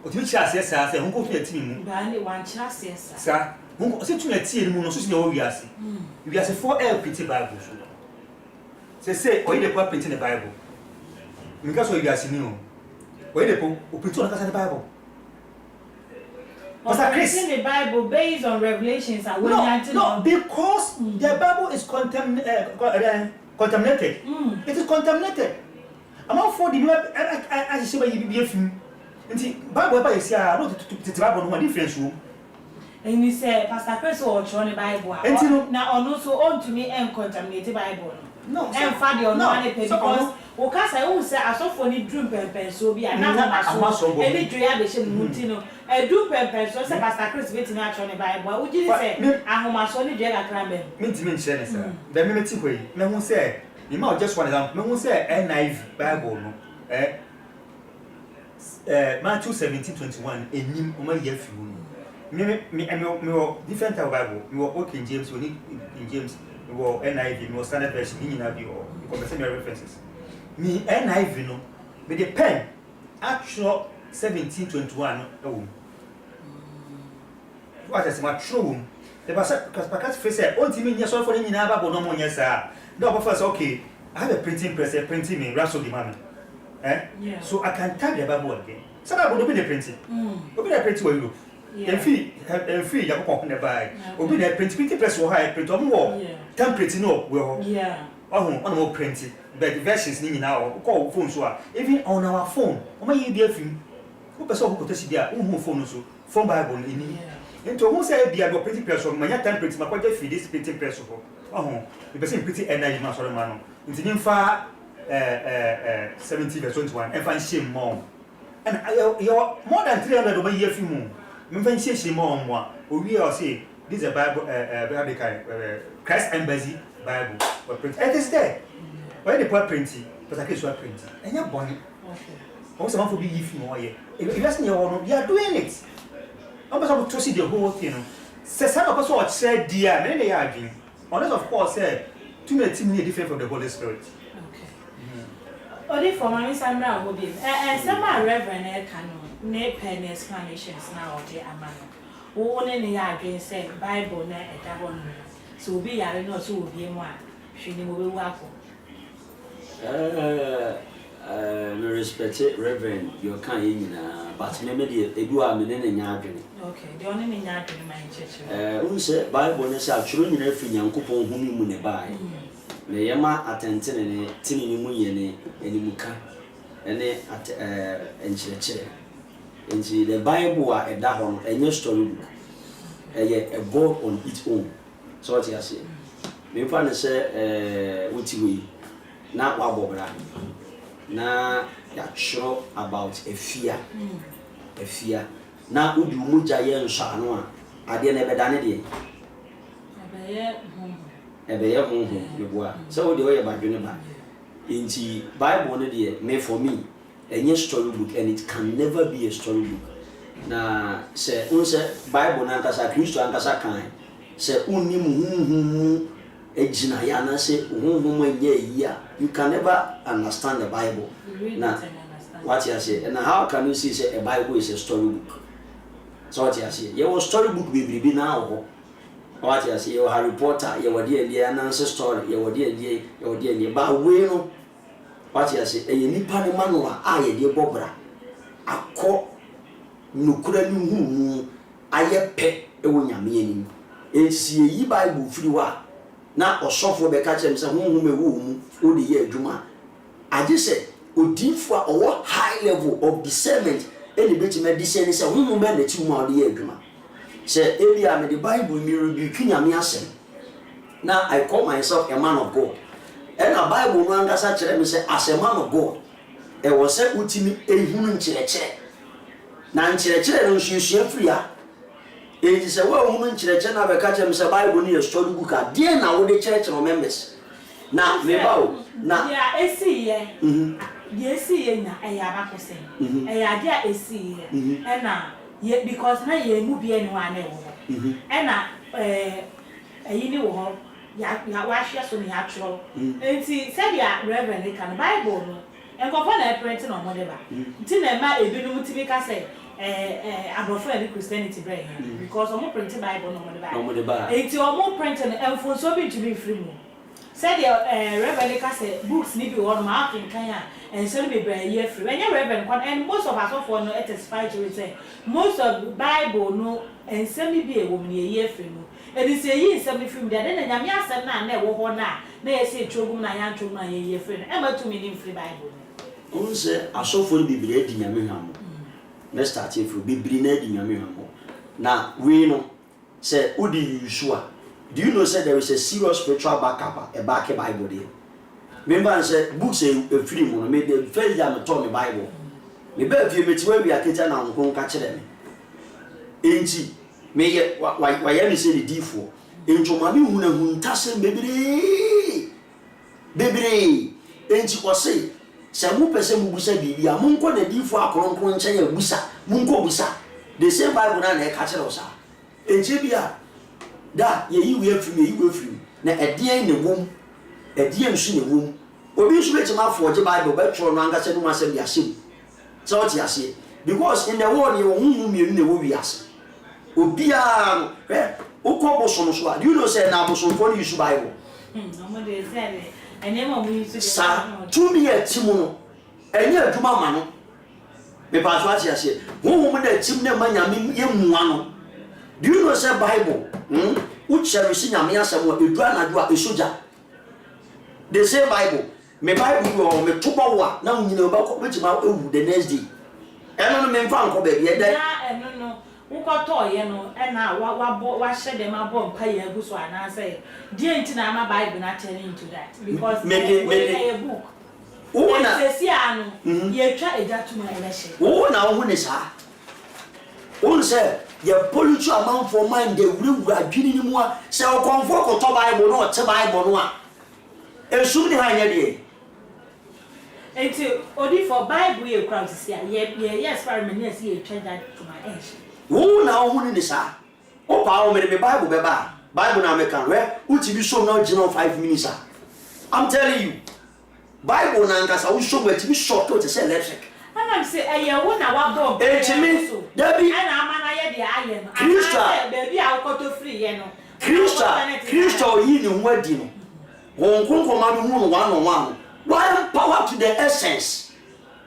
G: Which I says, I say, who go to a team.
A: Only one chance, yes,
G: sir. Who sit to a tea in the moon, so you are see. You are a 4L pretty Bible. Say, or the poor print in the Bible. Because you are seeing. Where the poor print on the Bible.
A: Pastor Chris, in the Bible based on Revelations and
G: no, because the Bible is contaminated. It is contaminated. I'm not for the I say why you be a few. Bible by say I wrote to Bible no difference room.
A: And you say Pastor Chris or the Bible. Now also on to me and contaminated Bible. No, and father or no because because I always say I saw for the dream pen so be and now so any dream be she mutino e do pen so say Pastor Chris wait me at on the Bible would you say ahoma so ni dream akrambe
G: me share sir then me ti koi me hu say me ma just one example me hu say NIV Bible no Matthew 17:21 enim o ma ye fiu me different type of Bible me work in James we need in James or NIV, no standard version, in or conversation references. Me NIV no, with the pen, actual 17:21. Oh, what is my true? The because face said, "Oh, Timmy, yes, for any number, but no more, yes, sir." No, first, okay, I have a printing press, printing me, Russell the man.
A: Yeah.
G: So I can type the Bible again. So I will be the printing. Open the printing will look. And free, you can buy. Open the printing press or high print on wall. Template no well.
A: Yeah.
G: Oh, on more printed. But the versions need now call phone so even on our phone. Oh, my dear film. Who person who could see their own phone also phone Bible in. And to who say be a printing press of my template, my project feed this printing press of. Oh, the person pretty energy man sorry man. It's in far 17:21 and find shame more. And you're more than 300 over year few more. Me say shame more on one. We all say this is a Bible, Christ Embassy Bible. It is there. Why the poor printing? But I guess you are printing. And you're born. Also, one for be if more. If you ask me, you are doing it. I'm supposed to see the whole thing. Say, some of us what said, dear, many they are doing. Unless, of course, said, too many things different from the Holy Spirit.
A: Okay. Only for my son now will be. And some are Reverend Canon, ne pen explanations now, the Amano. Only the again say Bible na edabon so be ya no so obi mu a hwini mo be wako
F: me respect Reverend you can nyina but me dey edu a me ne nya adwene
A: okay dey on ne nya adwene man church
F: un say Bible ne say atworo nyina fi Nyankopɔn humi mu ne bae na yema atentene ne tini ni mu ye ne animuka ene enchirechire. Into the Bible are a dahon, a new storybook, a God on its own. So what you say? Me find say, "Uti na wabobra." Na ya sure about a fear. Na udu muja ye nsha no a ade na ebedane de. Ebeye honhom yeboa. So we dey we badwene ba. Into Bible no de me for me. A new storybook and it can never be a storybook. Na say unse Bible na nkasa Kristo ankasa kan. Say unni mu ejina ya na say you can never understand the Bible. Na what you say and how can you say a Bible is a storybook? So what you say? You storybook be now. What you say? You Harry Potter, you wadi announce story, you wadi but we no what you say, a nipa ne manua aye de bobra akọ nukura ni hu aye pe ewo nyame anim ensie yi Bible firi wa na osofo be ka chem se hu mewu mu o de ye adwuma age se odinfo a owo high level of discernment eni beti me discern se hu me na ti mu a de ye adwuma se elia me the Bible mi rebuke nyame asem na I call myself a man of God. and a Bible no anga sa kyerɛ me sɛ as a man of God e wɔ sɛ utimi ehunu nkyerɛkyerɛ na nkyerɛkyerɛ no nsunsua firi ha enti sɛ wo ehunu nkyerɛkyerɛ na bɛka kyerɛ me sɛ Bible no yɛ story book a deɛ na wo de kyerɛkyerɛ members na me ba o na
A: ya esi ye na eya bakose eya dia esi ye na ye because na ye mu bia ni wa na e wo na eyi ni wo ya wa hwe so ni ha tro enti said ya reverend kan Bible no enkofo na print no mo de ba nti na ma ebinum tibi ka say abrofo and Christianity brain because omo print Bible no mo de ba enti omo print no enfo so bi to be free mo said the Reverend say books need to be one mark in Kenya and so be very year free. When you Reverend and most of us of no testify to say most of the Bible no and semi be a woman year free no. And it's a year semi free there then and Yamia said na wo na say trouble na yan trouble na year free. Ever to meaning free Bible.
F: On say asofo Biblia di nyame hamo. Let's start here from Biblia di nyame hamo. Na we no say udi Yeshua. Do you know say there is a serious spiritual backup a back Bible there? Remember I said books a free one made the first time I taught me Bible. Me be if you meet where we are kitchen and go catch them. Enti me why me say the D4. Enti mami huna huntase bebre. Enti ko say se mu pese mu busa bibia mu nko na D4 akronkron nche ya busa mu nko busa. The same Bible na e catch us. Enti bia da ye yi we free na edien ne wom edien nsu ne wom obi nsu betima forge Bible be tro no anga se no asem ya sem so what ya say because in the world you hu mienu ne wo wi ase obi a uko boso no so do you know say na boso for use Bible
A: no mo dey say ene mo use
F: sa to me atimu no enye aduma ma no me pa so what ya say hu mo na tim na manyame yemua no. Do you know say Bible? Which cherish nyame asem wo edua na do a esoja. The same Bible. Me Bible yo me toba wa na nyina oba ko betima ewu the next day. Eno no me mfa nko ba bia dey.
A: Na eno no wo ko to ye no e na wa hye dem abo mpa ye agu so ana say Didnt na ama Bible na turn into that because me a book. Wo na sesi anu ye twa ejatuma election.
F: Wo na wo ne sa. Wo say your pollute amount for mind the real adwini ni mu a se o konfo ko to Bible no te Bible no a esum ni hanye de
A: enti odi for Bible ye crowd see ye experiment na see ye change that to my edge
F: wo na wo hu ni sa o pa o me Bible be ba Bible na me kan we uti bi show na gina 5 minutes a I'm telling you Bible na ngasa wo show we ti bi short to say electric
A: I'm say wo na wa bomb
F: so Debbie
A: ana amana ye de aye no
F: ana
A: baby a ukoto free ye no
F: Christo yi ni nwadi no won konkoma bi hu no one power to the essence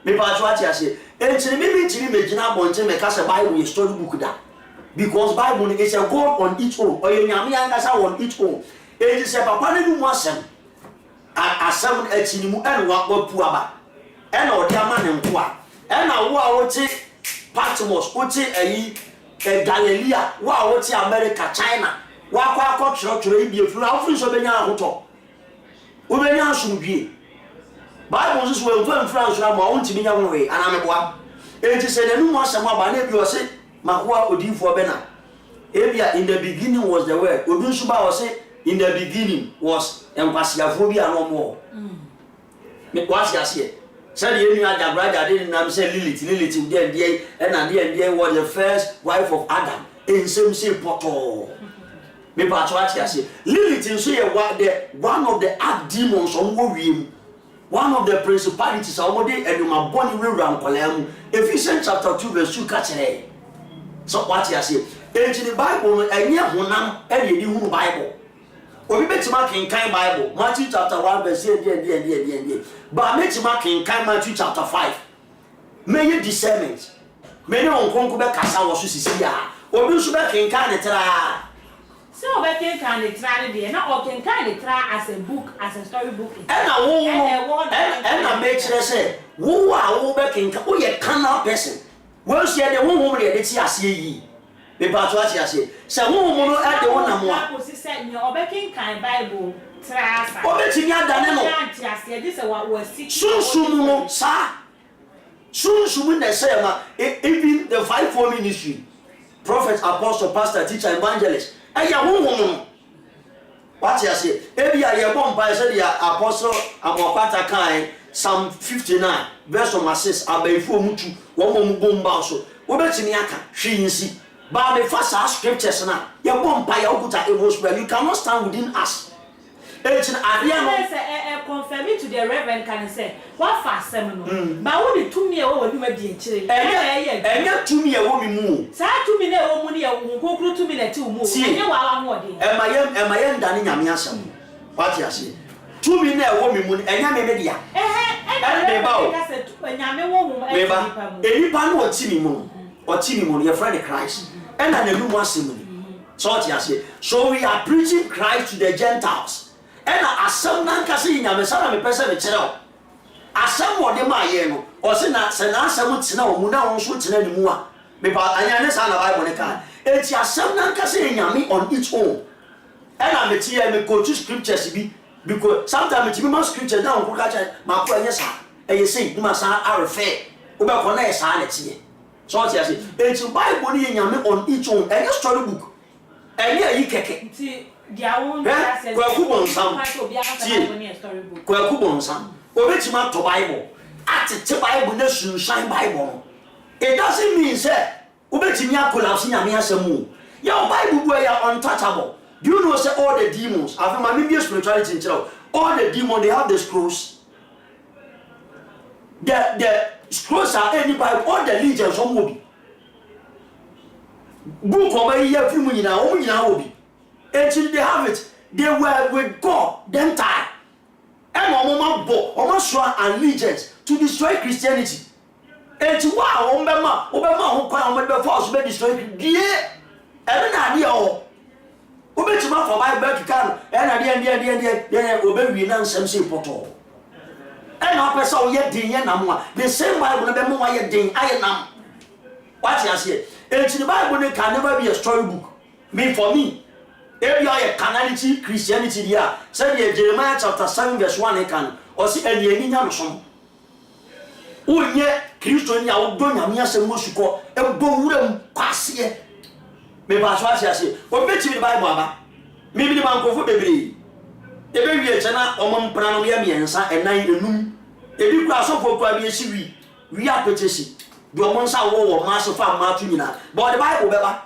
F: me ba so ati ase entiri me gina bonche me ka say Bible is story book da because Bible is a God on its own or nyame anga on its own it is a papa ne mu asem atini mu enwa wapu aba ena odi ama ne nko a ena wo a wote Patmos wote Galilea wo a wote America China wa kwa choro ibi efuru afuru so benya ahoto wo benya asumdwie Bible so we go in France na ma won timi nya ho we ana meboa enti se na nu mo asem aba na bi o se makoa odinfo be na ebia in the beginning was the word odun so ba o se in the beginning was empasiafo bi anomo me kwasi ase said the enu ajabraja didn't am say Lilith there and there was the first wife of Adam in same poto me pa so ati ase Lilith so ye one of the archdemons on wo wiem one of the principalities omode enuma boni wura nkolam Ephesians chapter 2 verse 2 ka kire so what you say in the Bible enye honam e di hu Bible obi betima kenkan Bible Matthew chapter 1 verse 8 but metima kenkan Matthew chapter 5 may discernment me no nkonko be kasa wo so sisi a obi so be kenkan ne tra
A: so we kenkan ne tra ne de na o kenkan ne tra as a book as a story book
F: and na make sure say wo a wo be kenkan wo ye carnal person wo share the wo de ti ase yi me pa to ase se wo no e de wo na mo a
A: ko si se ni o be kenkan Bible trasa
F: obetimi adane no
A: antiase this was
F: sunsumu no sa sunsumu na say ma even the fivefold ministry prophet apostle pastor teacher evangelist eya honhom what you say ebia ye bomba say the apostle Amoako kan Psalm 59 verse 6 abaifo mutu wo mom bomba so obetimi aka hwinsi ba me fasa scriptures na ye bomba ya okuta evil you cannot stand within us. It's an idea.
A: Confirm it to the reverend can say, what fast seminal? But only 2 years old, you may be a child.
F: And yet 2 years old, move.
A: Say 2 minutes old money, go through 2 minutes to move. See, you are more.
F: Am I young Danny Yamiasam? What you say? 2 minutes old woman, and Yamedia. And any pan or Timmy, your friend Christ, and I never want simony. So what you say? So we are preaching Christ to the Gentiles. And asem nan kasi nyamesara me pese me kire asem wode ma ye no o se na asem tina o mu na won so tina ni mu a me ba anya ne sa na Bible ne kan eti asem nan kasi nyame on its own and am eti me go to scriptures bi because sometimes eti me ma scripture down ko ka cha ma ko anya sa e say ni ma sa arefe wo be ko na e sa na tie so what you say eti Bible ni nyame on its own and your story book and you keke Kwakubonsam. Obetima to Bible. Attah Bible na sunshine Bible. It doesn't mean say obetimia collapse nyame asemu. Your Bible boy are untouchable. Do you know say all the demons, after my media spirituality in church, all the demons they have the scrolls. The scrolls are any Bible, all the legions on Mobi. Book over here, few money now, Obi. Until they have it, they were with God, then tie. And almost sworn allegiance to destroy Christianity. And to wow, Obama, who come with the force to destroy yeah. And then idea all. Obama for my back can, and I didn't obey we some simple. And our person yet ding the same Bible never more yet ding I am. What you say? And the Bible can never be a storybook. Me for me. If you are a carnality Christianity, there, say Jeremiah chapter 7 verse 1 can or see any Yamson. Oh, yeah, Christian, you are doing a Miasa Musuko, a boom, pass ye. Maybe I say, what bet you the Bible? Maybe the man go for baby. The baby is an Oman Pranamiansa and 9 noon. If you cross off for Quabi, we are petition. The Omansa war, Master Farm Martina, but the Bible, Baba.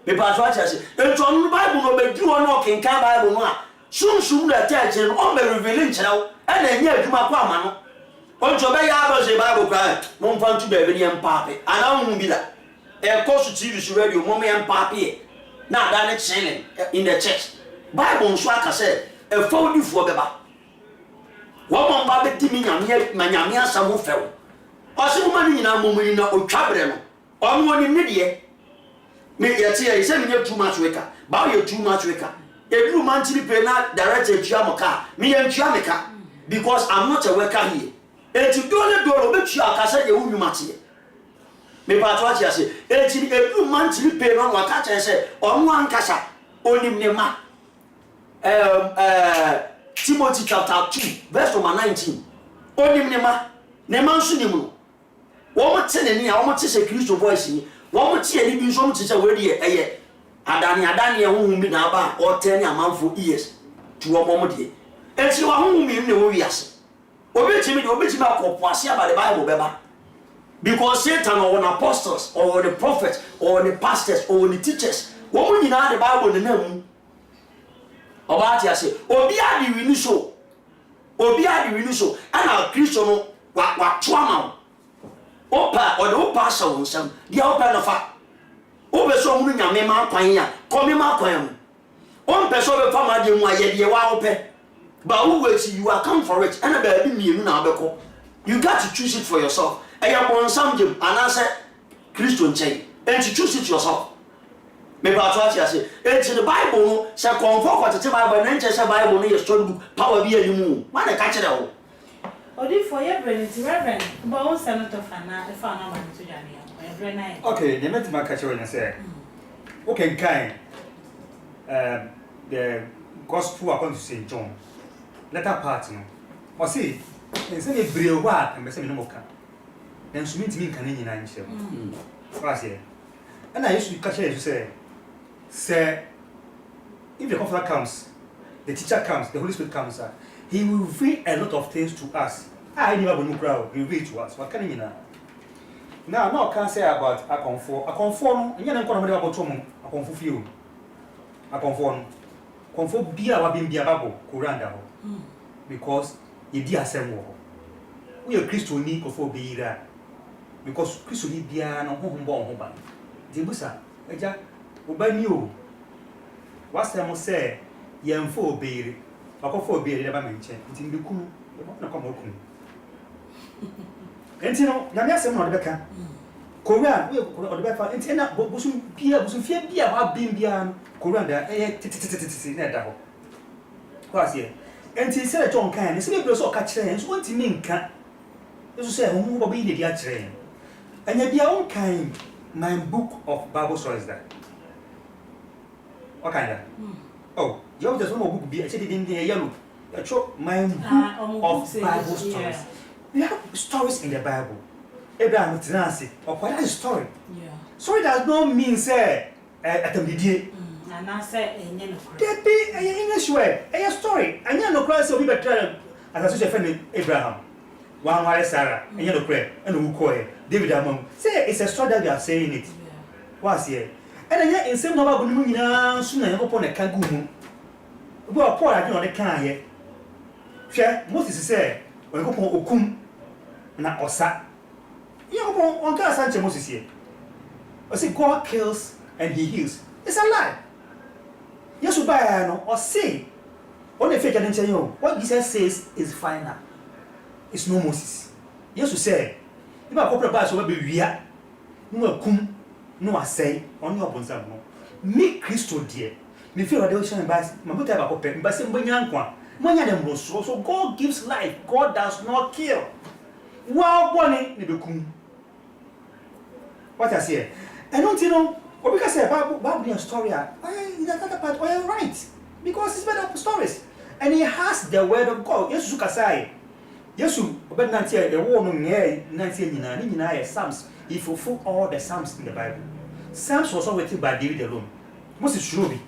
F: Because what I say, and from the Bible, no, but you are not in Bible. Soon the church and all the revealing channel, and then yet to my woman. On to obey a Bible cry, one point to baby and papi, and I won't be that. A course to TV radio, mommy and papi. Now that it's selling in the church. Bible Swaka said, a phone you for the back. One Baby Timmy and yet Manamia some fell. Or some money in a moment or traveling. Or one in Nidia. Me yeti e say me too much worker ba you too much worker e do monthly pay na direct to Amoaka me entua meka because I'm not a worker here e ti do obetua aka say e wu nwumate me pa to atia say e ti e do monthly pay no waka che say onu ankasa onim ne ma Timothy chapter 2 verse 19 onim ne ma nso nim no wo mo te ne ni a wo mo te say Christo voice ni wo mo tie ni bi nso mo te say we de eye adane e ho bi na ba o 10 amanfo years to wo mo de enti wo ho mi ne wo wiase obetimi akopo ase about the Bible beba because Satan or the apostles or the prophets or the pastors or the teachers wo mo nyina the Bible ne na mu oba tia say obi adi wini so ana Kristo no wa toama opa or the opa so nsam dia opa no fa obeso mu nyame ma kwan ya komi ma kwan mu on person be fa ma de mu aye de wa ope but who wait you are come for it and ba bi mienu na abeko you got to choose it for yourself and you want some dem anase Kristo nchen and to choose it yourself me ba to atia say enti the Bible no say comfort kwatete Bible na nche say Bible no your story book power bi animu ma na ka kire wo
A: odi for your reverend but on senator fana if I na man to jani every night
G: okay the meant ma ka kire when say okay kind the gospel according to St. John. Letter part no. Or say, and say a brave word and say no can. Then so mean can in answer. What's here? And I used to catch it to say, if the comforter comes, the teacher comes, the Holy Spirit comes, he will reveal a lot of things to us. I never know crowd, he reveal to us. What can you know? Now, I can't say about a conform, and you're not going to about Tom, a conform few. A conform beer, what being beer bubble, Kuranda. Because you dear same war. We are Christian need for beer. Because Christian beer no home born home. The Bussa, Eja, obey you. What's the most say? Young for beer, or for beer, never mention. It's in the cool, not come open. And you know, Yamias on the back. Koran, we are the back, and end up Busum Pia, Busum Fia, Bia, have been beyond Koranda, eh, what's here? And he said, John can, it's a person catch trains, what do you mean, can you say, who will be the train? And yet, your own kind, my book of Bible stories that. What kind of? Oh, you just want book be, I said it in the yellow. My book of Bible stories. We have stories in the Bible. Abraham Tenancy, or what is story? Yeah. Story does not mean, say, at the media.
A: And I say,
G: there be an English way, a story, and you know, Christ will be better as a social friend Abraham. One wife Sarah, and you know, Craig, and who call David Amon. Say, it's a story that we are saying it. What's here? And yet, in some novel, we now soon upon a kangaroo. We are poor, I do not can here. Share, Moses say, when you go Okum, not Osa. You know, on Sanchez Moses here. I say, God kills and he heals. It's a lie. Yes, you buy or say, only fake and tell you what Jesus says is final. It's no Moses. Yes, you say, if I cooperate by so will be real. No, come, no, I say, on your bonsam. Make Christo dear. Me feel like the ocean by my mother about open, but some young one. So God gives life, God does not kill. Wow, bonnie, Nibukum. What I say, and don't you know, or because I Bible story, in another part, you're right. Because it's better stories. And he has the word of God. Yes, you can say, yes, you, but not here, the woman, Nancy, Psalms. He fulfilled all the Psalms in the Bible. Psalms was always written by David alone. Most is true.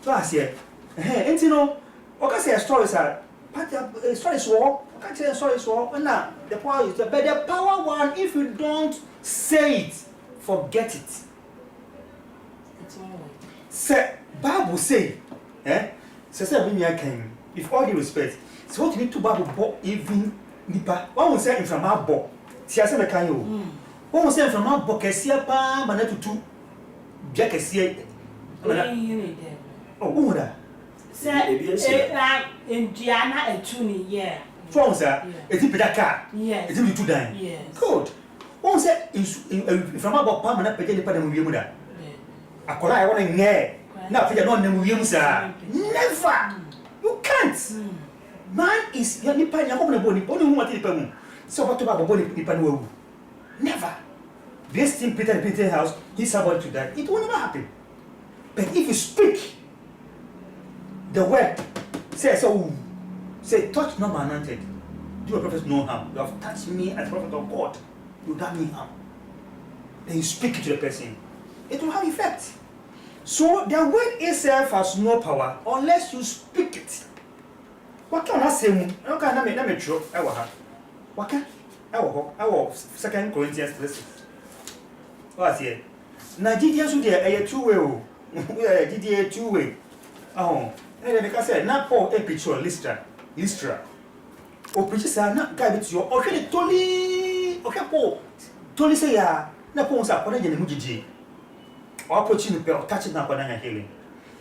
G: So I say, and you know, or can say stories are stories war, can't say stories war, and now the power is the better power one. If you don't say it, forget it. Say Bible say, say me I can. If all due respect, so what you need to Bible even nipa. One will say in from our book. See I say me can you. One will say from our book. Kesia pa mana tutu. Jack kesia. Oh, who that?
A: Say Indiana and Tuni, yeah.
G: From sir, it's a better car.
A: Yes.
G: It's a little dime.
A: Yes.
G: Good. One say in from our book. Pa mana pejeli pa demu yemu da. Akola I want to nghe. Now if you don't know him, sir, never. You can't. Man is your nipa. You come on body. Only who want nipa. So what about body nipa no? Never. This thing Peter house. He's about to die. It will never happen. But if you speak the word, say so. Say touch not my anointed. Do a prophet no harm. You have touched me as prophet of God. You done me harm. Then you speak it to the person. It will have effect. So the word itself has no power unless you speak it. What can I say? How can I make true? What can I will 2 Corinthians 3:6. What's here? Nigeria should a two-way. We are a two-way. Oh, and because I said, not Paul a picture Lystra. O preachers are not guided you. Okay, totally. Okay, Paul. Totally say, not Paul's up on a Mujiji. Opportunity of touching up on a healing.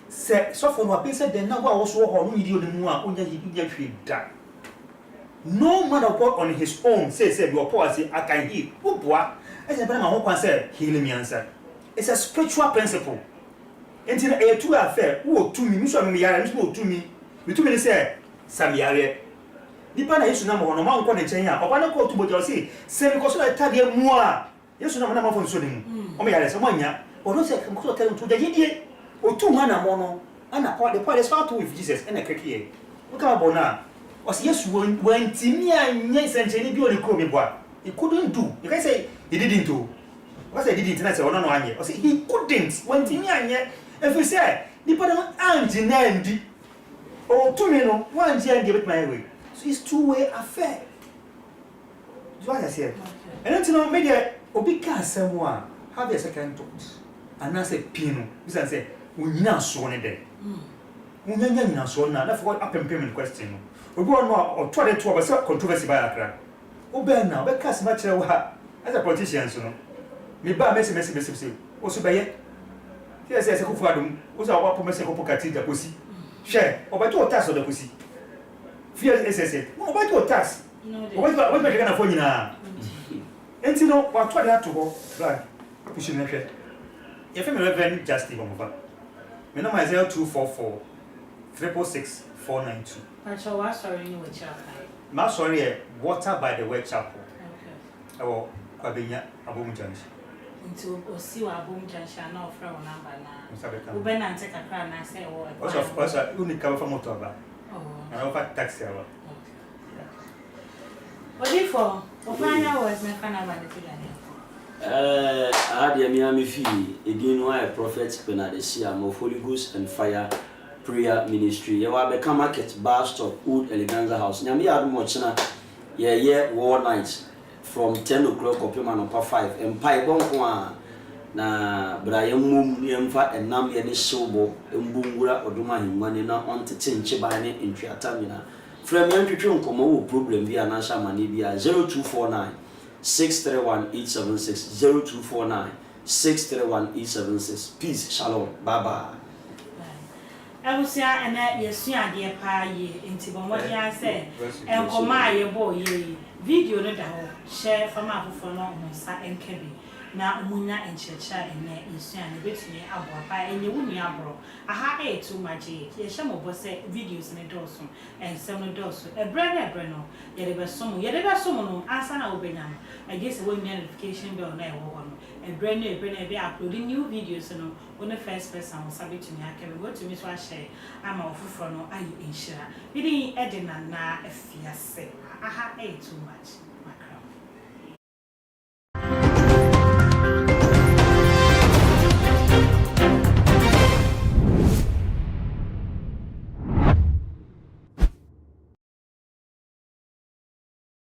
G: Say, so for what said, then now also on you the more on the that. No man of God on his own says, your policy, I can heal. Who boy, as a man who said, healing me answer. It's a spiritual principle. Until a two affair, who to me, Mr. to me, we took me say, Sabiare. Nipana Yesu na mo no ma nko ne chen ya oba na ko to bojo si se bi ko so etade mu a Yesu na ma fo nso ni mu o me yare se mo anya o no se ko to tell to je die o tu ma na mo no and the part is far with Jesus and a cake here. Look at Bona. Was yes, when Timmy and yes, and Jenny be only call me what he couldn't do. You can say he didn't do. What I didn't, and I said, oh, no, I say he couldn't. When Timmy and yet, if we say, the Padam and Nandy, or 2 minutes, 1 year and give it my way. So it's 2-way affair. That's what I said. And then to know, maybe Obika someone have a second thought. And I say, Pino, this I say, we now sworn it there. We now sworn now. That's what up and payment question. We go on or try to have a controversy by Accra. Oh, Ben now, but cast much as a politician, so. Me ba messy. Also by it. Yes, as a Kufadum, was our promise of Pocati the pussy. Share, or by 2 tasks of the pussy. Fear SSA, no, by 2 tasks. What am I going to phone you now? And you know what I have to go, right? Pushing a share. If I'm a reverend justice, me know myself 244 666 492.
A: I'm sorry, you were chapel.
G: My sorry, water by the word chapel.
A: Okay.
G: Oh, Quabinia, Abum Junction.
A: Into Osiwa Boom Junction, no from number now. We been and take a crown and say, oh,
G: also, only cover from Motoba.
A: Oh,
G: and over taxi hour.
A: What before? Opana was my final one.
F: I had a Miami fee, again, why a prophet Penadisia, of Holy Ghost and Fire Prayer Ministry. You are become market bar stop, Wood Eleganza House. Nyamia Mochina, yeah, war night from 10 o'clock or Pimano 5 and Pai Bonqua. Na Brian Mum, Yamfa, and Nambi and Sobo, and Bungura or Duma him money not on to Tinchibane in Triatamina. From Yankichun Komo problem via Nasha Manibia 0249 631 876 0249 631 876. Peace, shalom, bye bye.
A: I will say, and that yes, you are dear pie into what I said, and for my boy, video no doubt, share from our phone on Sa and Kebby. Now, Muna and Churcha and Nation, and bit me abroad by any woman abroad. I had too much. Yes, some of us say videos in a dorsum and some dorsum. A brother, Breno, yet ever someone, answer our Benam. I guess a woman notification bell now one. And Breno, be uploading new videos and when the first person was subject to me, I can go to Miss Washay. I'm off for no, I insure. It ain't Edina na a fiasse. I had too much.